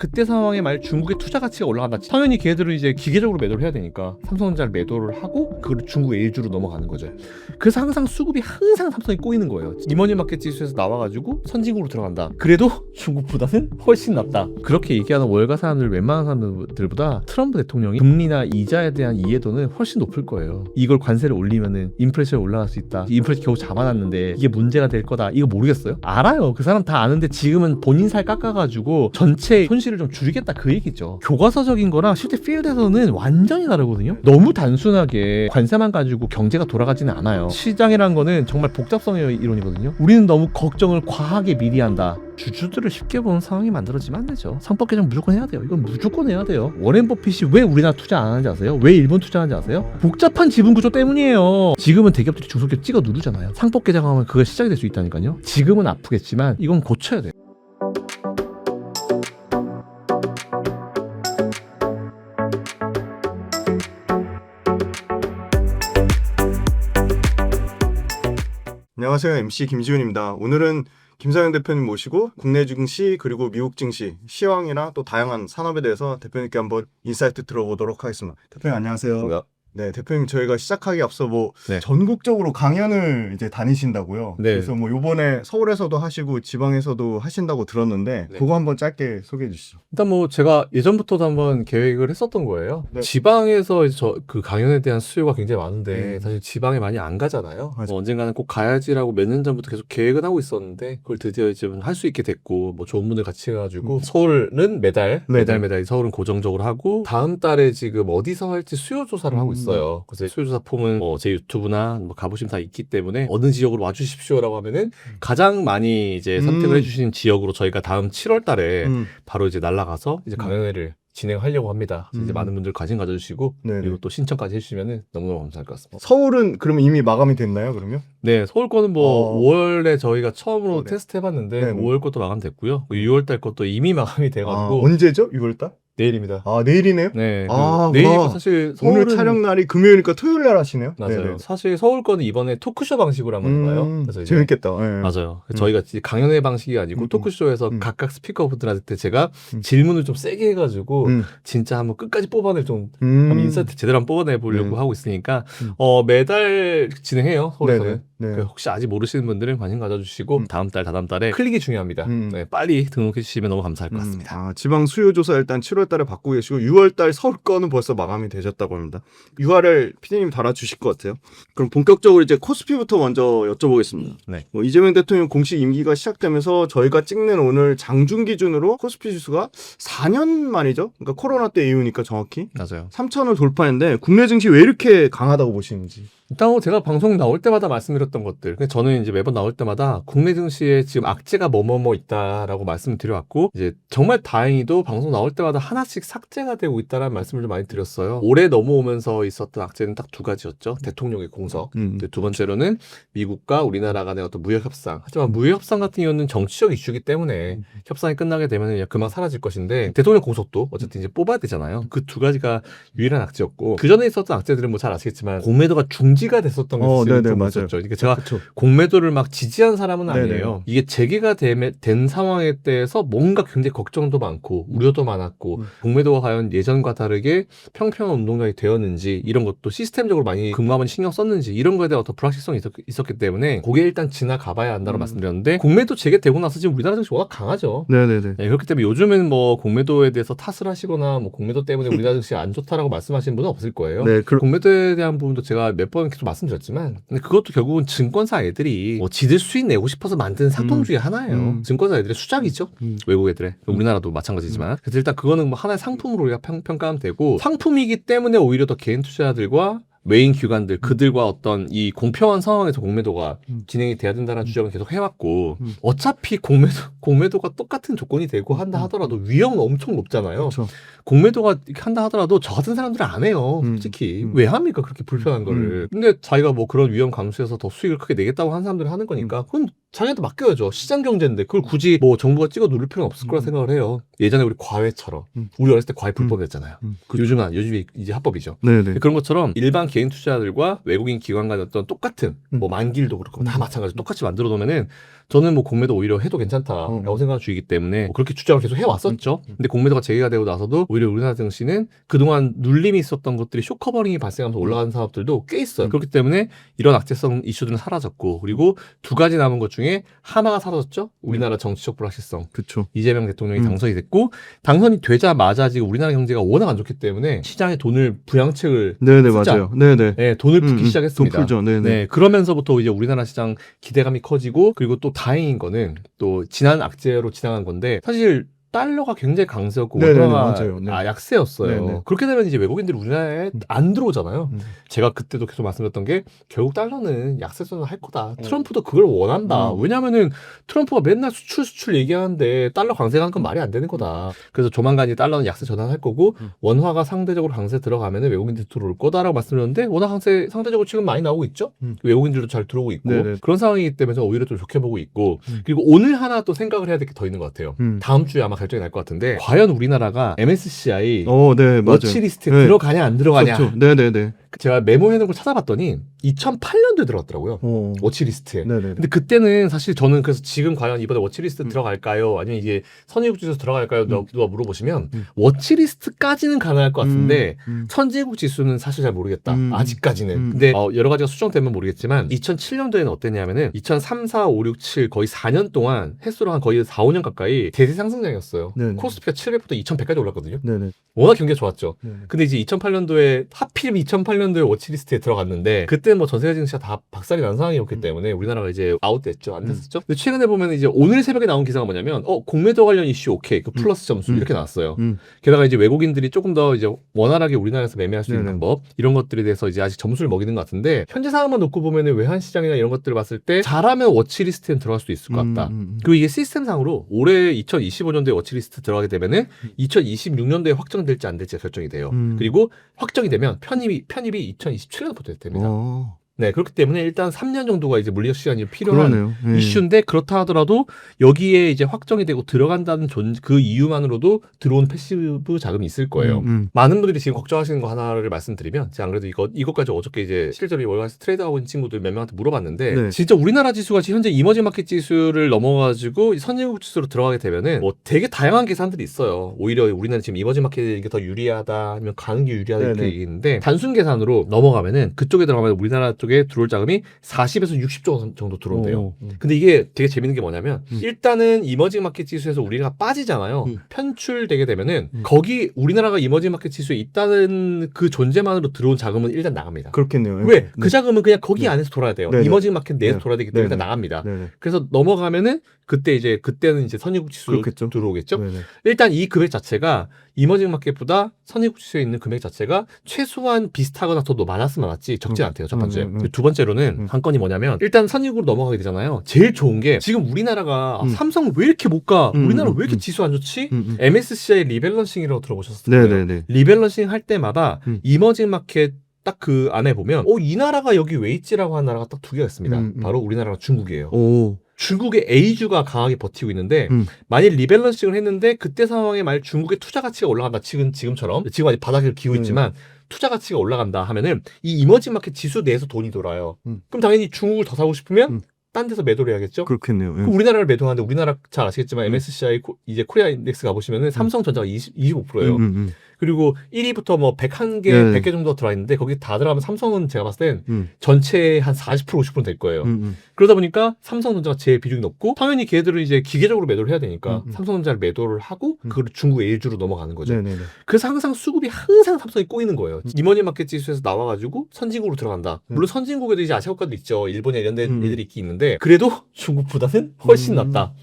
그때 상황에 만약 중국의 투자 가치가 올라간다. 당연히 걔들은 이제 기계적으로 매도를 해야 되니까 삼성전자를 매도를 하고 그걸 중국 LG로 넘어가는 거죠. 그래서 항상 수급이 항상 삼성이 꼬이는 거예요. 이머니 마켓 지수에서 나와가지고 선진국으로 들어간다. 그래도 중국보다는 훨씬 낫다. 그렇게 얘기하는 월가 사람들 웬만한 사람들보다 트럼프 대통령이 금리나 이자에 대한 이해도는 훨씬 높을 거예요. 이걸 관세를 올리면은 인플레이션이 올라갈 수 있다. 인플레이션 겨우 잡아놨는데 이게 문제가 될 거다. 이거 모르겠어요? 알아요. 그 사람 다 아는데 지금은 본인 살 깎아가지고 전체 손실을 좀 줄이겠다 그 얘기죠. 교과서적인 거랑 실제 필드에서는 완전히 다르거든요. 너무 단순하게 관세만 가지고 경제가 돌아가지는 않아요. 시장이라는 거는 정말 복잡성의 이론이거든요. 우리는 너무 걱정을 과하게 미리 한다. 주주들을 쉽게 보는 상황이 만들어지면 안 되죠. 상법 개정 무조건 해야 돼요. 이건 무조건 해야 돼요. 워렌 버핏이 왜 우리나라 투자 안 하는지 아세요? 왜 일본 투자하는지 아세요? 복잡한 지분 구조 때문이에요. 지금은 대기업들이 중소기업 찍어 누르잖아요. 상법 개정하면 그거 시작이 될 수 있다니까요. 지금은 아프겠지만 이건 고쳐야 돼요. 안녕하세요. MC 김지훈입니다. 오늘은 김상현 대표님 모시고 국내 증시 그리고 미국 증시, 시황이나 또 다양한 산업에 대해서 대표님께 한번 인사이트 들어보도록 하겠습니다. 대표님 안녕하세요. 네, 대표님 저희가 시작하기 앞서 네. 전국적으로 강연을 이제 다니신다고요. 네. 그래서 요번에 서울에서도 하시고 지방에서도 하신다고 들었는데 네. 그거 한번 짧게 소개해 주시죠. 일단 제가 예전부터도 한번 계획을 했었던 거예요. 네. 지방에서 그 강연에 대한 수요가 굉장히 많은데 사실 지방에 많이 안 가잖아요. 맞아. 언젠가는 꼭 가야지라고 몇 년 전부터 계속 계획은 하고 있었는데 그걸 드디어 이제 할 수 있게 됐고 좋은 분들 같이 해가지고 서울은 매달 서울은 고정적으로 하고 다음 달에 지금 어디서 할지 수요 조사를 하고 있어요. 그래서 수요 조사 폼은 제 유튜브나 가보시면 다 있기 때문에 어느 지역으로 와주십시오라고 하면은 가장 많이 이제 선택을 해주신 지역으로 저희가 다음 7월 달에 바로 이제 날아가서 이제 강연회를 진행하려고 합니다. 이제 많은 분들 관심 가져주시고 네네. 그리고 또 신청까지 해주시면 너무너무 감사할 것 같습니다. 서울은 그러면 이미 마감이 됐나요? 그러면? 네, 서울 거는 5월에 저희가 처음으로 네. 테스트 해봤는데 네네. 5월 것도 마감됐고요. 6월 달 것도 이미 마감이 돼가지고 언제죠? 6월달? 내일입니다. 내일이네요? 네, 와. 내일이고 사실 서울은 오늘 촬영 날이 금요일이니까 토요일 날 하시네요? 맞아요. 네네. 사실 서울 거는 이번에 토크쇼 방식으로 한번 해봐요. 그래서 이제 재밌겠다. 네. 맞아요. 저희가 강연회 방식이 아니고 토크쇼에서 각각 스피커분들한테 제가 질문을 좀 세게 해가지고 진짜 한번 끝까지 뽑아낼 좀 한번 인사이트 제대로 한번 뽑아내 보려고 하고 있으니까 매달 진행해요. 서울에서는. 네. 혹시 아직 모르시는 분들은 관심 가져주시고 다음 달에 클릭이 중요합니다. 네, 빨리 등록해 주시면 너무 감사할 것 같습니다. 지방 수요조사 일단 7월 달에 받고 계시고 6월 달 서울 거는 벌써 마감이 되셨다고 합니다. URL PD님 달아주실 것 같아요. 그럼 본격적으로 이제 코스피부터 먼저 여쭤보겠습니다. 네. 이재명 대통령 공식 임기가 시작되면서 저희가 찍는 오늘 장중 기준으로 코스피 지수가 4년 만이죠. 그러니까 코로나 때 이후니까 정확히 맞아요. 3,000을 돌파했는데 국내 증시 왜 이렇게 강하다고 보시는지. 일단 제가 방송 나올 때마다 말씀드렸던 것들. 저는 이제 매번 나올 때마다 국내 증시에 지금 악재가 뭐뭐뭐 있다라고 말씀을 드려왔고 이제 정말 다행히도 방송 나올 때마다 하나씩 삭제가 되고 있다라는 말씀을 좀 많이 드렸어요. 올해 넘어오면서 있었던 악재는 딱 두 가지였죠. 대통령의 공석. 두 번째로는 미국과 우리나라 간의 어떤 무역 협상. 하지만 무역 협상 같은 경우는 정치적 이슈이기 때문에 협상이 끝나게 되면 그냥 금방 사라질 것인데 대통령 공석도 어쨌든 이제 뽑아야 되잖아요. 그 두 가지가 유일한 악재였고 그 전에 있었던 악재들은 잘 아시겠지만 공매도가 중지가 됐었던 게 좀 있었죠. 그러니까 제가 공매도를 막 지지한 사람은 아니에요. 이게 재개가 된 상황에 대해서 뭔가 굉장히 걱정도 많고 우려도 많았고 공매도가 과연 예전과 다르게 평평한 운동장이 되었는지 이런 것도 시스템적으로 많이 근무하면 신경 썼는지 이런 거에 대한 어떤 불확실성이 있었기 때문에 그게 일단 지나가봐야 한다고 말씀드렸는데 공매도 재개되고 나서 지금 우리나라 증시 워낙 강하죠. 네네네. 네, 그렇기 때문에 요즘은 공매도에 대해서 탓을 하시거나 공매도 때문에 우리나라 증시 안 좋다라고 말씀하시는 분은 없을 거예요. 네, 공매도에 대한 부분도 제가 몇 번 계속 말씀드렸지만 근데 그것도 결국은 증권사 애들이 지들 수익 내고 싶어서 만든 사통 중에 하나예요. 증권사 애들의 수작이죠. 외국 애들의. 우리나라도 마찬가지지만. 그래서 일단 그거는 하나의 상품으로 우리가 평가하면 되고 상품이기 때문에 오히려 더 개인 투자자들과 외인 기관들 그들과 어떤 이 공평한 상황에서 공매도가 진행이 돼야 된다는 주장을 계속 해왔고 어차피 공매도가 똑같은 조건이 되고 한다 하더라도 위험은 엄청 높잖아요. 그렇죠. 공매도가 이렇게 한다 하더라도 저 같은 사람들은 안 해요. 솔직히 왜 합니까 그렇게 불편한 거를. 근데 자기가 그런 위험 감수해서 더 수익을 크게 내겠다고 하는 사람들이 하는 거니까 그건 자기한테 맡겨야죠. 시장 경제인데 그걸 굳이 정부가 찍어 누를 필요는 없을 거라 생각을 해요. 예전에 우리 과외처럼 우리 어렸을 때 과외 불법이었잖아요. 요즘이 이제 합법이죠. 네네. 그런 것처럼 일반 개인 투자자들과 외국인 기관 간의 어떤 똑같은 만길도 그렇고 다 마찬가지로 똑같이 만들어 놓으면은 저는 뭐 공매도 오히려 해도 괜찮다라고 생각하는 주의이기 때문에 뭐 그렇게 주장을 계속 해왔었죠. 근데 공매도가 제기가 되고 나서도 오히려 우리나라 증시는 그동안 눌림이 있었던 것들이 쇼커버링이 발생하면서 올라가는 사업들도 꽤 있어요. 그렇기 때문에 이런 악재성 이슈들은 사라졌고, 그리고 두 가지 남은 것 중에 하나가 사라졌죠. 우리나라 정치적 불확실성. 그쵸. 이재명 대통령이 당선이 됐고, 당선이 되자마자 지금 우리나라 경제가 워낙 안 좋기 때문에 시장에 돈을 부양책을 네네, 쓰자. 맞아요. 네네. 네, 돈을 붓기 시작했습니다. 돈 풀죠. 네네. 네, 그러면서부터 이제 우리나라 시장 기대감이 커지고, 그리고 또 다행인 거는 또 지난 악재로 지나간 건데, 사실 달러가 굉장히 강세였고 네네네, 원화가 맞아요. 네. 약세였어요. 네네. 그렇게 되면 이제 외국인들이 우리나라에 안 들어오잖아요. 음. 제가 그때도 계속 말씀드렸던 게 결국 달러는 약세선을 할 거다. 트럼프도 그걸 원한다. 왜냐면은 트럼프가 맨날 수출 얘기하는데 달러 강세하는 건 말이 안 되는 거다. 그래서 조만간 이 달러는 약세 전환할 거고 원화가 상대적으로 강세 들어가면은 외국인들이 들어올 거다라고 말씀드렸는데, 원화 강세 상대적으로 지금 많이 나오고 있죠. 외국인들도 잘 들어오고 있고 네네. 그런 상황이기 때문에 저는 오히려 좀 좋게 보고 있고, 그리고 오늘 하나 또 생각을 해야 될 게 더 있는 것 같아요. 다음 주에 아마 결정이 날 것 같은데, 과연 우리나라가 MSCI 네, 맞아요. 워치리스트에 네. 들어가냐 안 들어가냐. 그렇죠. 네네네. 제가 메모해놓은 걸 찾아봤더니 2008년도에 들어갔더라고요. 워치리스트에. 네네. 근데 그때는 사실 저는 그래서 지금 과연 이번에 워치리스트 들어갈까요? 아니면 이게 선진국 지수 들어갈까요? 누가 물어보시면 워치리스트까지는 가능할 것 같은데 선진국 지수는 사실 잘 모르겠다. 아직까지는. 근데 여러 가지가 수정되면 모르겠지만 2007년도에는 어땠냐면은 2003, 4, 5, 6, 7 거의 4년 동안 횟수로 한 거의 4, 5년 가까이 대세 상승장이었어요. 네네. 코스피가 700부터 2100까지 올랐거든요. 네네. 워낙 경기가 좋았죠. 네네. 근데 이제 2008년도에 하필 2008년도에 워치리스트에 들어갔는데, 그때는 뭐 전세계 증시가 다 박살이 난 상황이었기 때문에 우리나라가 이제 아웃됐죠. 안 됐었죠. 근데 최근에 보면 이제 오늘 새벽에 나온 기사가 뭐냐면 공매도 관련 이슈 오케이. 그 플러스 점수 이렇게 나왔어요. 게다가 이제 외국인들이 조금 더 이제 원활하게 우리나라에서 매매할 수 있는 네네. 방법, 이런 것들에 대해서 이제 아직 점수를 먹이는 것 같은데, 현재 상황만 놓고 보면은 외환 시장이나 이런 것들을 봤을 때 잘하면 워치리스트에 들어갈 수도 있을 것 같다. 그리고 이게 시스템상으로 올해 2025년도에 워치리스트 들어가게 되면은 2026년도에 확정될지 안 될지가 결정이 돼요. 그리고 확정이 되면 편입이 2027년부터 됩니다. 네, 그렇기 때문에 일단 3년 정도가 이제 물리적 시간이 필요한 그러네요. 네. 이슈인데, 그렇다 하더라도 여기에 이제 확정이 되고 들어간다는 그 이유만으로도 들어온 패시브 자금이 있을 거예요. 많은 분들이 지금 걱정하시는 거 하나를 말씀드리면, 제가 안 그래도 이것까지 어저께 이제 실제로 월가에서 트레이드하고 있는 친구들 몇 명한테 물어봤는데, 네. 진짜 우리나라 지수가 현재 이머징 마켓 지수를 넘어가지고 선진국 지수로 들어가게 되면은 뭐 되게 다양한 계산들이 있어요. 오히려 우리나라 지금 이머징 마켓이 이게 더 유리하다, 아니면 가는 게 유리하다 이렇게 네네. 얘기했는데, 단순 계산으로 넘어가면은 그쪽에 들어가면 우리나라 쪽에 들어올 자금이 40에서 60조 정도 들어온대요. 근데 이게 되게 재밌는 게 뭐냐면, 일단은 이머징 마켓 지수에서 우리가 빠지잖아요. 편출되게 되면은 거기 우리나라가 이머징 마켓 지수에 있다는 그 존재만으로 들어온 자금은 일단 나갑니다. 그렇겠네요. 왜? 네. 그 자금은 그냥 거기 안에서 돌아야 돼요. 네네. 이머징 마켓 내에서 네. 돌아야 되기 때문에 네네. 일단 나갑니다. 네네. 그래서 넘어가면은 그때는 이제 선진국 지수 그렇겠죠. 들어오겠죠. 네네. 일단 이 금액 자체가 이머징 마켓보다 선진국 지수에 있는 금액 자체가 최소한 비슷하거나 더 많았으면 많았지 적진 않대요. 첫 번째. 두 번째로는 한 건이 뭐냐면, 일단 선진국으로 넘어가게 되잖아요. 제일 좋은 게 지금 우리나라가 삼성 왜 이렇게 못 가? 우리나라 왜 이렇게 지수 안 좋지? MSCI 리밸런싱이라고 들어보셨을 거예요. 네네네. 리밸런싱 할 때마다 이머징 마켓 딱 그 안에 보면 이 나라가 여기 왜 있지라고 하는 나라가 딱 두 개가 있습니다. 바로 우리나라랑 중국이에요. 중국의 A주가 강하게 버티고 있는데, 만일 리밸런싱을 했는데 그때 상황에 만약 중국의 투자 가치가 올라간다, 지금처럼 지금 아직 바닥을 기고 있지만 투자 가치가 올라간다 하면은 이 이머징 마켓 지수 내에서 돈이 돌아요. 그럼 당연히 중국을 더 사고 싶으면 딴 데서 매도를 해야겠죠. 그렇겠네요. 그럼 우리나라를 매도하는데, 우리나라 잘 아시겠지만 MSCI 이제 코리아 인덱스 가보시면은 삼성전자가 25%예요. 그리고 1위부터 뭐 101개, 네. 100개 정도 들어있는데 거기 다 들어가면 삼성은 제가 봤을 땐 전체의 한 40%, 50%될 거예요. 그러다 보니까 삼성전자가 제일 비중이 높고, 당연히 걔들은 이제 기계적으로 매도를 해야 되니까 삼성전자를 매도를 하고 그걸 중국 A주로 넘어가는 거죠. 네네네. 그래서 항상 수급이 항상 삼성이 꼬이는 거예요. 이머징 마켓 지수에서 나와가지고 선진국으로 들어간다. 물론 선진국에도 이제 아시아 국가도 있죠. 일본이나 이런 애들이 있긴 있는데, 그래도 중국보다는 훨씬 낫다.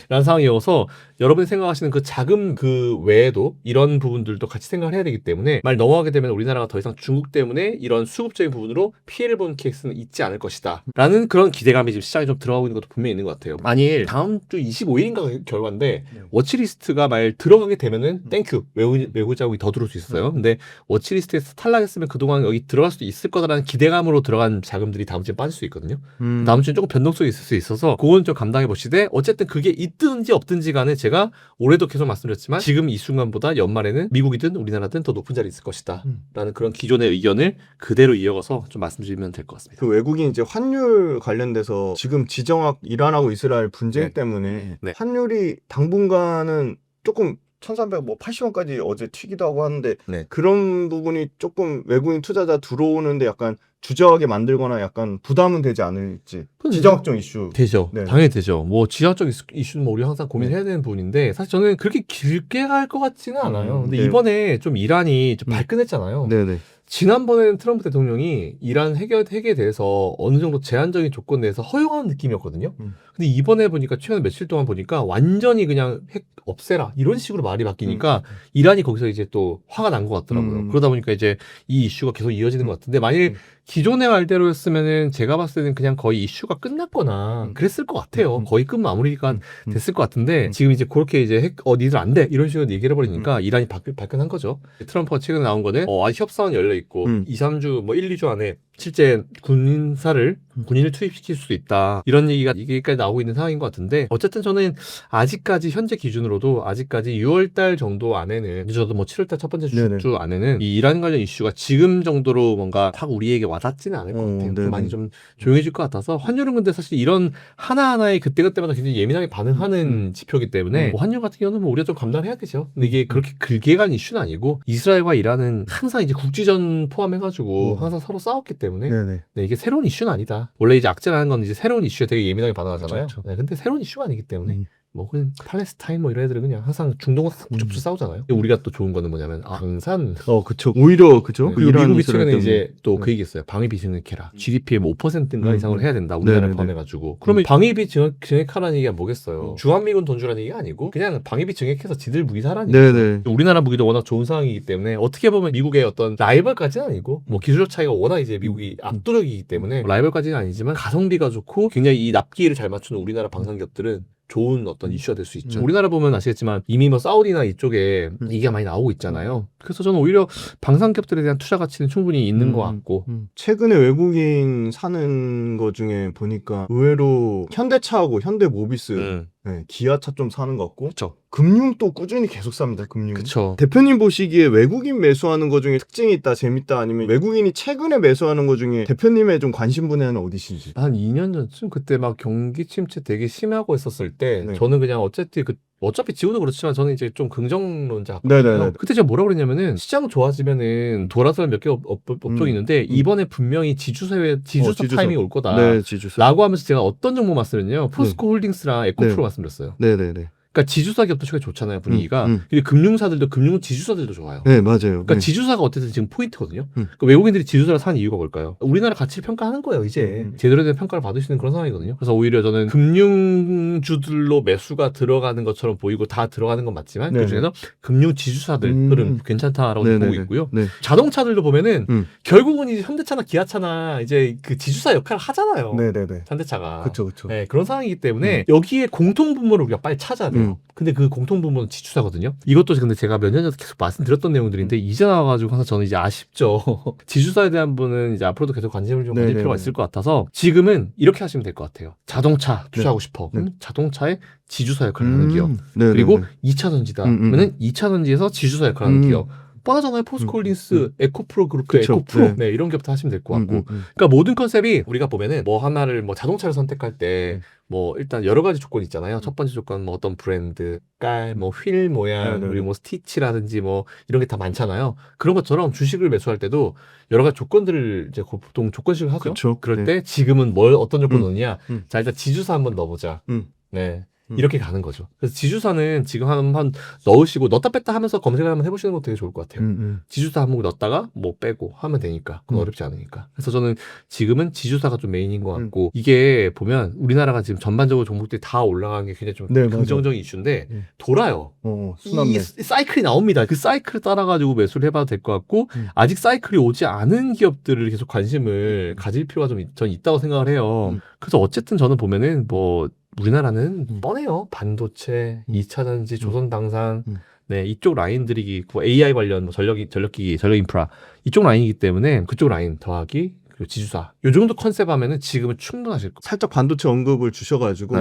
라는 상황이어서 여러분이 생각하시는 그 자금 그 외에도 이런 부분들도 같이 생각을 해야 되기 때문에, 만약 넘어가게 되면 우리나라가 더 이상 중국 때문에 이런 수급적인 부분으로 피해를 보는 케이스는 있지 않을 것이다 라는 그런 기대감이 지금 시장에 좀 들어가고 있는 것도 분명히 있는 것 같아요. 만일 다음 주 25일인가 결과인데 워치리스트가 만약 들어가게 되면은 땡큐, 외국 자국이 더 들어올 수 있어요. 근데 워치리스트에서 탈락했으면 그동안 여기 들어갈 수도 있을 거다라는 기대감으로 들어간 자금들이 다음 주에 빠질 수 있거든요. 다음 주에 조금 변동성이 있을 수 있어서 그건 좀 감당해 보시되, 어쨌든 그게 있든 있든지 없든지 간에 제가 올해도 계속 말씀드렸지만 지금 이 순간보다 연말에는 미국이든 우리나라든 더 높은 자리에 있을 것이다 라는 그런 기존의 의견을 그대로 이어가서 좀 말씀드리면 될 것 같습니다. 그 외국인 이제 환율 관련돼서 지금 지정학 이란하고 이스라엘 분쟁 네. 때문에 네. 환율이 당분간은 조금 1380원까지 어제 튀기도 하고 하는데 네. 그런 부분이 조금 외국인 투자자 들어오는데 약간 주저하게 만들거나 약간 부담은 되지 않을지. 지정학적 이슈. 되죠. 네. 당연히 되죠. 뭐 지하적 이슈는 뭐 우리가 항상 고민해야 되는 부분인데 사실 저는 그렇게 길게 갈 것 같지는 않아요. 근데 네. 이번에 좀 이란이 좀 발끈했잖아요. 네네. 지난번에는 트럼프 대통령이 이란 핵에 대해서 어느 정도 제한적인 조건 내에서 허용하는 느낌이었거든요. 근데 이번에 보니까 최근 며칠 동안 보니까 완전히 그냥 핵 없애라 이런 식으로 말이 바뀌니까 이란이 거기서 이제 또 화가 난 것 같더라고요. 그러다 보니까 이제 이 이슈가 계속 이어지는 것 같은데 만일 기존의 말대로였으면은 제가 봤을 때는 그냥 거의 이슈가 끝났거나 그랬을 것 같아요. 거의 끝 마무리가 됐을 것 같은데 지금 이제 그렇게 이제 핵 니들 안 돼 이런 식으로 얘기를 해버리니까 이란이 발끈한 거죠. 트럼프가 최근에 나온 거는 아직 협상은 열려 있고 2, 3주 뭐 1, 2주 안에 실제 군인을 투입시킬 수도 있다 이런 얘기까지 나오고 있는 상황인 것 같은데 어쨌든 저는 아직까지 현재 기준으로도 아직까지 6월달 정도 안에는 저도 뭐 7월달 첫 번째 주 안에는 이 이란 관련 이슈가 지금 정도로 뭔가 확 우리에게 와닿지는 않을 것 같아요. 좀 많이 좀 조용해질 것 같아서 환율은 근데 사실 이런 하나하나의 그때그때마다 굉장히 예민하게 반응하는 지표이기 때문에 뭐 환율 같은 경우는 뭐 우리가 좀 감당해야 되죠. 근데 이게 그렇게 길게 간 이슈는 아니고 이스라엘과 이란은 항상 이제 국지전 포함해가지고 항상 서로 싸웠기 때문에 네, 이게 새로운 이슈는 아니다. 원래 이제 악재라는 건 이제 새로운 이슈에 되게 예민하게 반응하잖아요. 그렇죠. 네, 근데 새로운 이슈가 아니기 때문에 뭐 그냥 팔레스타인 뭐 이런 애들은 그냥 항상 중동과 북쪽도 싸우잖아요. 우리가 또 좋은 거는 뭐냐면 방산. 그쵸. 오히려 그죠. 네. 그리고 미국이 최근에 이제 또 그 얘기했어요. 방위비 증액해라. GDP의 뭐 5%인가 이상을 해야 된다. 우리나라 포함해가지고. 그러면 방위비 증액하라는 얘기가 뭐겠어요? 주한미군 돈 주라는 얘기가 아니고 그냥 방위비 증액해서 지들 무기 사라는 얘기죠. 우리나라 무기도 워낙 좋은 상황이기 때문에 어떻게 보면 미국의 어떤 라이벌까지는 아니고 뭐 기술적 차이가 워낙 이제 미국이 압도적이기 때문에 라이벌까지는 아니지만 가성비가 좋고 굉장히 이 납기를 잘 맞추는 우리나라 방산기업들은 좋은 어떤 이슈가 될 수 있죠. 우리나라 보면 아시겠지만 이미 뭐 사우디나 이쪽에 얘기가 많이 나오고 있잖아요. 그래서 저는 오히려 방산기업들에 대한 투자 가치는 충분히 있는 것 같고 최근에 외국인 사는 거 중에 보니까 의외로 현대차하고 현대모비스 기아차 좀 사는 것 같고 그쵸. 금융 또 꾸준히 계속 삽니다. 금융. 그쵸. 대표님 보시기에 외국인 매수하는 거 중에 특징이 있다, 재밌다 아니면 외국인이 최근에 매수하는 거 중에 대표님의 좀 관심 분야는 어디신지? 한 2년 전쯤 그때 막 경기 침체 되게 심하고 했었을 때 저는 그냥 어차피 지금도 그렇지만 저는 이제 좀 긍정론자거든요. 그때 제가 뭐라 그랬냐면은 시장 좋아지면은 돌아서는 몇 개 업종이 있는데 이번에 분명히 지주사 타이밍이 올 거다. 라고 하면서 제가 어떤 정보 말씀드렸냐면 포스코 홀딩스랑 에코프로 말씀드렸어요. 그러니까 지주사 기업도 최근에 좋잖아요, 분위기가. 근데 금융사들도 지주사들도 좋아요. 네, 맞아요. 그러니까 지주사가 어쨌든 지금 포인트거든요. 그러니까 외국인들이 지주사를 사는 이유가 뭘까요? 우리나라 가치를 평가하는 거예요, 이제. 제대로 된 평가를 받을 수 있는 그런 상황이거든요. 그래서 오히려 저는 금융주들로 매수가 들어가는 것처럼 보이고 다 들어가는 건 맞지만 그중에서 금융 지주사들은 괜찮다라고 보고 있고요. 자동차들도 보면은 결국은 이제 현대차나 기아차나 이제 그 지주사 역할을 하잖아요. 현대차가. 그쵸. 네, 그런 상황이기 때문에 여기에 공통분모를 우리가 빨리 찾아야 돼요. 근데 그 공통분모는 지주사거든요. 이것도 근데 제가 몇 년 전에 계속 말씀드렸던 내용들인데 이제 나와가지고 항상 저는 이제 아쉽죠. 지주사에 대한 분은 이제 앞으로도 계속 관심을 좀 가질 필요가 있을 것 같아서 지금은 이렇게 하시면 될 것 같아요. 자동차 투자하고 싶어. 그럼 자동차에 지주사 역할을 하는 기업. 그리고 2차 전지다. 그러면 2차 전지에서 지주사 역할을 하는 기업. 뻔하잖아요. 포스코홀딩스, 에코프로 그룹, 에코프로 이런 기업도 하시면 될 것 같고. 그러니까 모든 컨셉이 우리가 보면은 뭐 하나를 뭐 자동차를 선택할 때 뭐 일단 여러 가지 조건이 있잖아요. 첫 번째 조건 뭐 어떤 브랜드, 깔, 뭐 휠 모양, 그리고 뭐 스티치라든지 뭐 이런 게 다 많잖아요. 그런 것처럼 주식을 매수할 때도 여러 가지 조건들을 이제 보통 조건식을 하죠. 그럴 때 지금은 어떤 조건 넣느냐? 자, 일단 지주사 한번 넣어보자. 네. 이렇게 가는 거죠. 그래서 지주사는 지금 한번 넣으시고 넣었다 뺐다 하면서 검색을 한번 해보시는 것도 되게 좋을 것 같아요. 지주사 한번 넣었다가 뭐 빼고 하면 되니까 그건 어렵지 않으니까. 그래서 저는 지금은 지주사가 좀 메인인 것 같고 이게 보면 우리나라가 지금 전반적으로 종목들이 다 올라가는 게 굉장히 좀 긍정적인 이슈인데 돌아요. 이 사이클이 나옵니다. 그 사이클을 따라가지고 매수를 해봐도 될 것 같고 아직 사이클이 오지 않은 기업들을 계속 관심을 가질 필요가 전 있다고 생각을 해요. 그래서 어쨌든 저는 보면은 뭐 우리나라는 뻔해요. 반도체, 2차 전지, 조선방산, 네, 이쪽 라인들이 있고 AI 관련 뭐 전력기기, 전력 인프라 이쪽 라인이기 때문에 그쪽 라인 더하기 그리고 지주사 요 정도 컨셉 하면은 지금은 충분하실 거예요. 살짝 반도체 언급을 주셔가지고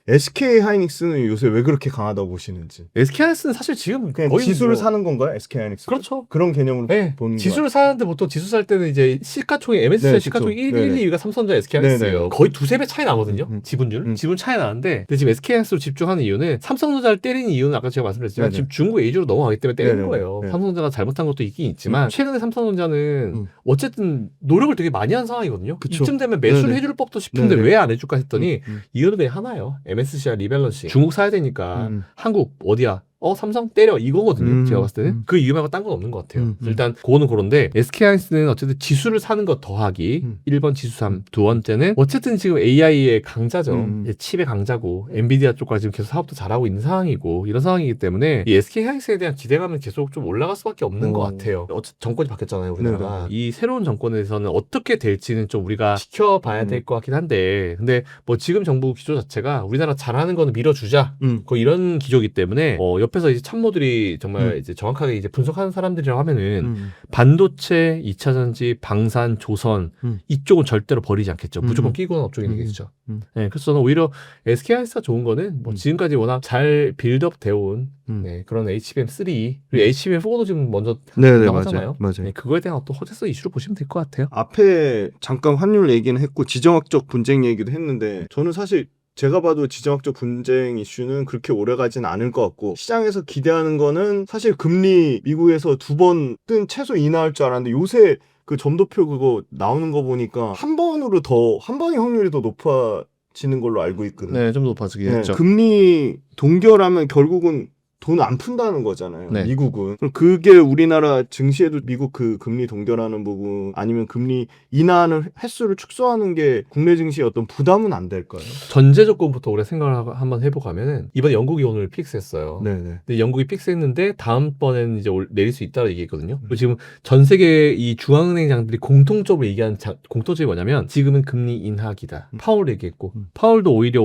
SK 하이닉스는 요새 왜 그렇게 강하다고 보시는지. SK하이닉스는 사실 지금 그냥 거의 지수를 뭐- 사는 건가요? SK 하이닉스. 그렇죠. 그런 개념으로 네, 보는 지수를 사는데 보통 지수 살 때는 이제 시가총액 MSCI 네, 시가총액 그쵸. 1, 네네. 2위가 삼성전자 SK하이닉스예요. 네네. 거의 두세 배 차이 나거든요. 지분율. 음. 지분 차이 나는데 근데 지금 SK하이닉스로 집중하는 이유는 삼성전자를 때리는 이유는 아까 제가 말씀드렸지만 네네. 지금 중국 A주로 넘어가기 때문에 때리는 네네. 거예요. 네. 삼성전자가 잘못한 것도 있긴 있지만 최근에 삼성전자는 어쨌든 노력을 되게 많이 한 상황이거든요. 그쵸. 이쯤 되면 매수를 네네. 해줄 법도 싶은데 네네. 왜 안 해줄까 했더니 이유는 그냥 하나예요. MSCI 리밸런싱. 중국 사야 되니까 한국 어디야? 삼성 때려 이거거든요. 제가 봤을 때는 그 이유 말고 딴 건 없는 것 같아요. 일단 그거는 그런데 SK하이닉스는 어쨌든 지수를 사는 것 더하기 1번 지수 3, 두 번째는 어쨌든 지금 AI의 강자죠. 이제 칩의 강자고 엔비디아 쪽까지 지금 계속 사업도 잘하고 있는 상황이고 이런 상황이기 때문에 이 SK하이닉스에 대한 기대감은 계속 좀 올라갈 수밖에 없는 것 같아요. 어쨌든 정권이 바뀌었잖아요, 우리나라가. 이 새로운 정권에 대해서는 어떻게 될지는 좀 우리가 지켜봐야 될 것 같긴 한데 근데 뭐 지금 정부 기조 자체가 우리나라 잘하는 거는 밀어주자 거의 이런 기조이기 때문에 옆에서 이제 참모들이 정말 이제 정확하게 이제 분석하는 사람들이라고 하면은 반도체, 2차 전지, 방산, 조선 이쪽은 절대로 버리지 않겠죠. 무조건 끼고 있는 업종이 되겠죠. 네, 그래서 저는 오히려 SK하이닉스가 좋은 거는 뭐 지금까지 워낙 잘 빌드업 되어 온 네, 그런 HBM3 그리고 HBM4도 지금 먼저 나오잖아요. 맞아요. 네, 그거에 대한 어떤 호재성 이슈로 보시면 될 것 같아요. 앞에 잠깐 환율 얘기는 했고 지정학적 분쟁 얘기도 했는데 저는 사실 제가 봐도 지정학적 분쟁 이슈는 그렇게 오래 가진 않을 것 같고 시장에서 기대하는 거는 사실 금리 미국에서 2번은 최소 인하할 줄 알았는데 요새 그 점도표 그거 나오는 거 보니까 한 번의 확률이 더 높아지는 걸로 알고 있거든요. 네, 좀 높아지긴 했죠. 금리 동결하면 결국은 돈 안 푼다는 거잖아요. 네. 미국은. 그럼 그게 우리나라 증시에도 미국 그 금리 동결하는 부분 아니면 금리 인하하는 횟수를 축소하는 게 국내 증시에 어떤 부담은 안 될까요? 전제 조건부터 우리가 생각을 한번 해보가면은 이번에 영국이 오늘 픽스했어요. 네네. 근데 영국이 픽스했는데 다음번에는 이제 내릴 수 있다고 얘기했거든요. 그리고 지금 전 세계 이 중앙은행장들이 공통적으로 얘기한 공통점이 뭐냐면 지금은 금리 인하기다. 파월 얘기했고 파월도 오히려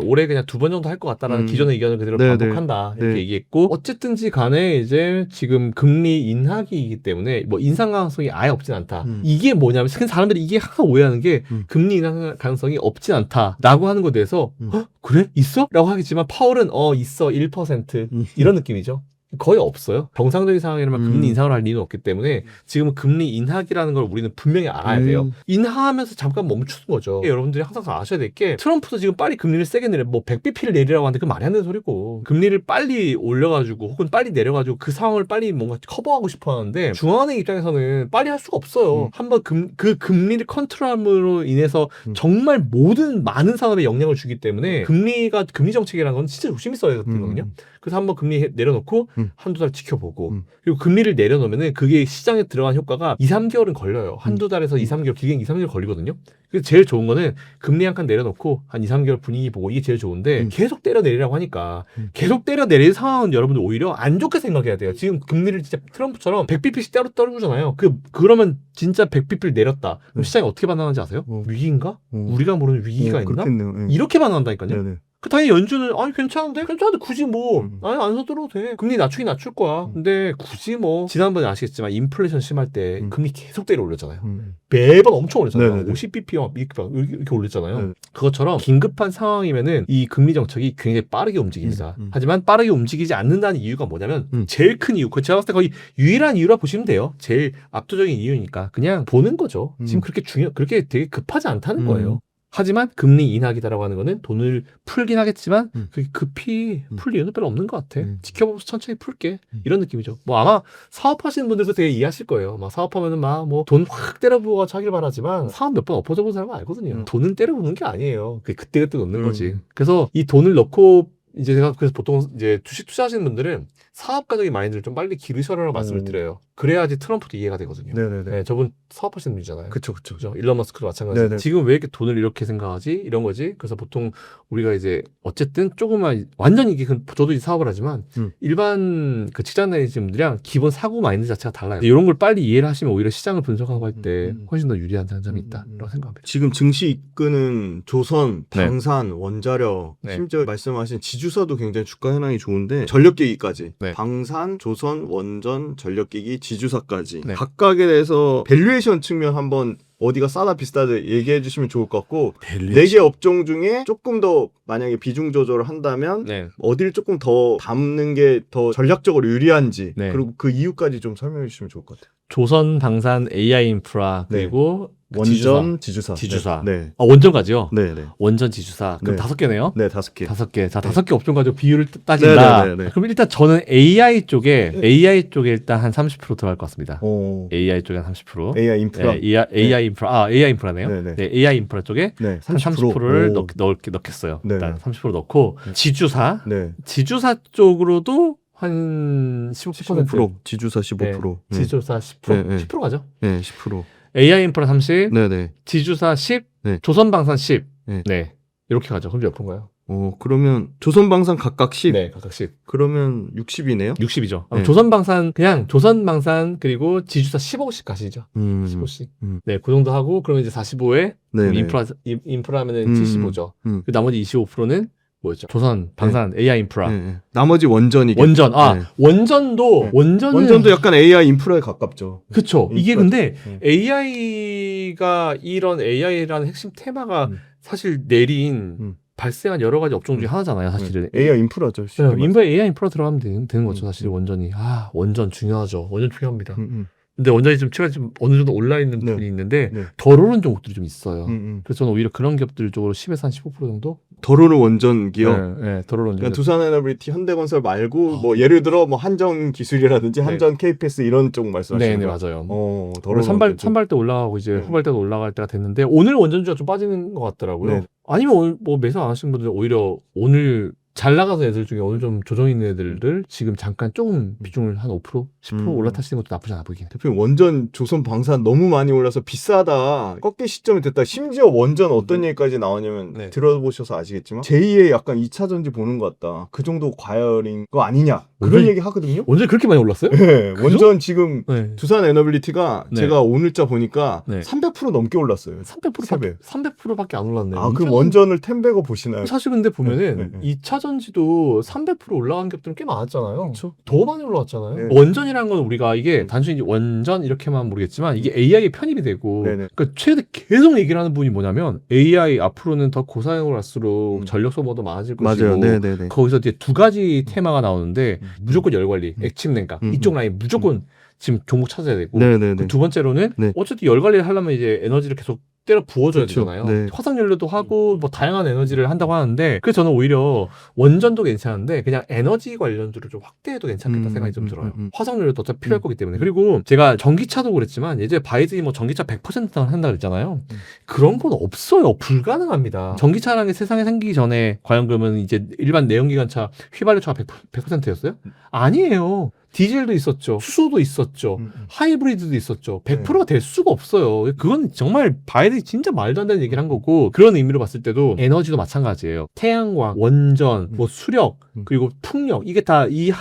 올해 그냥 2번 정도 할 것 같다라는 기존의 의견을 그대로 네네. 반복한다 이렇게 네. 얘기했고 어쨌든지 간에 이제 지금 금리 인하기이기 때문에 뭐 인상 가능성이 아예 없진 않다. 이게 뭐냐면 사람들이 이게 항상 오해하는 게 금리 인상 가능성이 없진 않다라고 하는 것에 대해서 그래? 있어? 라고 하겠지만 파월은 있어 1% 이런 느낌이죠. 거의 없어요. 정상적인 상황이라면 금리 인상을 할 이유는 없기 때문에 지금은 금리 인하기라는 걸 우리는 분명히 알아야 돼요. 인하하면서 잠깐 멈추는 거죠. 여러분들이 항상 아셔야 될 게 트럼프도 지금 빨리 금리를 세게 내려 뭐 100bp를 내리라고 하는데 그건 말이 안 되는 소리고 금리를 빨리 올려가지고 혹은 빨리 내려가지고 그 상황을 빨리 뭔가 커버하고 싶어 하는데 중앙은행 입장에서는 빨리 할 수가 없어요. 한번 그 금리를 컨트롤함으로 인해서 정말 많은 산업에 영향을 주기 때문에 금리 정책이라는 건 진짜 조심히 써야 되거든요. 그래서 한번 금리 내려놓고 한두 달 지켜보고 그리고 금리를 내려놓으면은 그게 시장에 들어간 효과가 2, 3개월은 걸려요. 한두 달에서 2, 3개월 길게는 2, 3개월 걸리거든요. 그래서 제일 좋은 거는 금리 한 칸 내려놓고 한 2, 3개월 분위기 보고 이게 제일 좋은데 계속 때려 내리라고 하니까 계속 때려 내릴 상황은 여러분들 오히려 안 좋게 생각해야 돼요. 지금 금리를 진짜 트럼프처럼 100bp씩 따로 떨어주잖아요. 그러면 진짜 100bp를 내렸다. 그럼 시장이 어떻게 반응하는지 아세요? 위기인가? 우리가 모르는 위기가 있나? 그렇겠네요. 이렇게 반응한다니까요. 네네. 당연히 연준은 괜찮은데 굳이 뭐 안 사들어도 돼. 금리 낮추긴 낮출 거야. 근데 굳이 뭐 지난번에 아시겠지만 인플레이션 심할 때 금리 계속 때려 올렸잖아요. 매번 엄청 올렸잖아요. 네네네. 50bp 이렇게 올렸잖아요. 네네. 그것처럼 긴급한 상황이면은 이 금리 정책이 굉장히 빠르게 움직입니다. 하지만 빠르게 움직이지 않는다는 이유가 뭐냐면 제일 큰 이유, 제가 봤을 때 거의 유일한 이유라 보시면 돼요. 제일 압도적인 이유니까 그냥 보는 거죠. 지금 그렇게 되게 급하지 않다는 거예요. 하지만 금리 인하기다라고 하는 거는 돈을 풀긴 하겠지만 그게 급히 풀 이유는 별로 없는 것 같아. 지켜보면서 천천히 풀게. 이런 느낌이죠. 뭐 아마 사업하시는 분들도 되게 이해하실 거예요. 막 사업하면은 막 뭐 돈 확 때려부어 하길 바라지만 사업 몇 번 엎어져 본 사람은 알거든요. 돈은 때려부는 게 아니에요. 그때그때 놓는 거지. 그래서 이 돈을 넣고 이제 제가 그래서 보통 이제 주식 투자하시는 분들은 사업가적인 마인드를 좀 빨리 기르셔라라고 말씀을 드려요. 그래야지 트럼프도 이해가 되거든요. 네네네. 네, 저분 사업하시는 분이잖아요. 그쵸. 그죠? 일론 머스크도 마찬가지. 네네. 지금 왜 이렇게 돈을 이렇게 생각하지? 이런 거지. 그래서 보통 우리가 이제 어쨌든 조금만 완전히 이게 저도 이제 사업을 하지만 일반 그 직장 다니시는 분들이랑 기본 사고 마인드 자체가 달라요. 이런 걸 빨리 이해를 하시면 오히려 시장을 분석하고 할 때 훨씬 더 유리한 장점이 있다라고 생각합니다. 지금 증시 이끄는 조선, 네. 방산, 원자력, 네. 심지어 말씀하신 지주사도 굉장히 주가 현황이 좋은데 전력계기까지 네. 네. 방산, 조선, 원전, 전력기기, 지주사까지 네. 각각에 대해서 밸류에이션 측면 한번 어디가 싸다 비싸다 얘기해 주시면 좋을 것 같고 네 개 업종 중에 조금 더 만약에 비중 조절을 한다면 네. 어디를 조금 더 담는 게 더 전략적으로 유리한지 네. 그리고 그 이유까지 좀 설명해 주시면 좋을 것 같아요. 조선, 방산, AI 인프라 그리고 원전, 지주사. 지주사. 네. 원전까지요? 네, 네. 원전, 지주사. 그럼 네. 5개네요? 네, 5개. 5개. 자, 네. 5개 업종 가지고 비율을 따진다. 네, 네, 네, 네. 그럼 일단 저는 AI 쪽에 일단 한 30% 들어갈 것 같습니다. AI 쪽에 한 30%. AI 인프라. 네, AI 인프라. AI 인프라네요. 네, 네. 네, AI 인프라 쪽에 네, 한 30%를 넣겠어요. 네. 일단 30% 넣고 지주사. 네. 지주사 쪽으로도 한 15%. 지주사 15%. 네. 지주사 10%. 네, 네. 10% 가죠. 네, 10%. AI 인프라 30, 네, 네. 지주사 10, 네. 조선방산 10. 네. 네. 이렇게 가죠. 그럼 몇 프로인가요? 그러면 조선방산 각각 10. 네, 각각 10. 그러면 60이네요. 60이죠. 네. 조선방산 그냥 조선방산 그리고 지주사 15씩 가시죠. 15씩. 네, 그 정도 하고 그러면 이제 45에 네, 네. 인프라면은 75죠. 그 나머지 25%는 뭐였죠? 조선, 방산, AI 인프라. 네. 나머지 원전이겠죠. 원전. 네. 원전도 네. 원전은 원전도 약간 AI 인프라에 가깝죠. 그쵸. 이게 인프라. 근데 AI가 이런 AI라는 핵심 테마가 사실 내린 발생한 여러 가지 업종 중에 하나잖아요, 사실은. AI 인프라죠. AI 인프라 들어가면 되는 거죠, 사실 원전이. 원전 중요하죠. 원전 중요합니다. 근데 원전이 좀 최근에 좀 어느 정도 올라있는 네. 부분이 있는데 네. 덜 오른 종목들이 좀 있어요. 그래서 그래서 저는 오히려 그런 기업들 쪽으로 10에서 한 15% 정도? 덜 오른 원전 기업. 네, 덜 오른 그러니까 두산에너비티, 현대건설 말고 뭐 예를 들어 뭐 한전기술이라든지 한전 KPS 이런 쪽 말씀하시는 네, 거예요? 맞아요. 덜 오른 선발 때 올라가고 이제 네. 후발 때도 올라갈 때가 됐는데 오늘 원전주가 좀 빠지는 것 같더라고요. 네. 아니면 오늘 뭐 매수 안 하시는 분들 오히려 오늘 잘 나가서 애들 중에 오늘 좀 조정 있는 애들을 지금 잠깐 조금 비중을 한 5%, 10% 올라타시는 것도 나쁘지 않아 보이긴. 대표님 원전 조선 방산 너무 많이 올라서 비싸다 꺾일 시점이 됐다. 심지어 원전 어떤 얘기까지 나오냐면 네. 들어보셔서 아시겠지만 제2의 약간 2차 전지 보는 것 같다. 그 정도 과열인 거 아니냐 그런 얘기 하거든요. 원전이 그렇게 많이 올랐어요? 네, 원전 지금 네. 두산 에너빌리티가 네. 제가 오늘자 보니까 네. 300% 넘게 올랐어요. 300%밖에 안 올랐네요. 아, 그럼 원전을 템베거 보시나요? 사실 근데 보면은 네. 2차 전지도 300% 올라간 기업들은 꽤 많았잖아요. 그렇죠. 더 많이 올라왔잖아요. 네. 원전이라는 건 우리가 이게 단순히 원전 이렇게만 모르겠지만 이게 AI에 편입이 되고 네네. 그러니까 최근에 계속 얘기를 하는 부분이 뭐냐면 AI 앞으로는 더 고사양으로 갈수록 전력 소모도 많아질 것이고 네네네. 거기서 이제 두 가지 테마가 나오는데 무조건 열 관리, 액침 냉각 이쪽 라인 무조건 지금 종목 찾아야 되고 네네네. 그 두 번째로는 네. 어쨌든 열 관리를 하려면 이제 에너지를 계속 때려 부어줘야 그렇죠. 되잖아요. 네. 화석연료도 하고 뭐 다양한 에너지를 한다고 하는데 그래서 저는 오히려 원전도 괜찮은데 그냥 에너지 관련주를 좀 확대해도 괜찮겠다 생각이 좀 들어요. 화석연료도 어차피 필요할 거기 때문에. 그리고 제가 전기차도 그랬지만 예전에 바이든이 뭐 전기차 100% 한다 그랬잖아요. 그런 건 없어요. 불가능합니다. 전기차라는 게 세상에 생기기 전에 과연 그러면 이제 일반 내연기관차 휘발유차가 100%였어요? 아니에요. 디젤도 있었죠. 수소도 있었죠. 하이브리드도 있었죠. 100%가 될 수가 없어요. 그건 정말 바이든이 진짜 말도 안 되는 얘기를 한 거고 그런 의미로 봤을 때도 에너지도 마찬가지예요. 태양광, 원전, 뭐 수력, 그리고 풍력 이게 다 이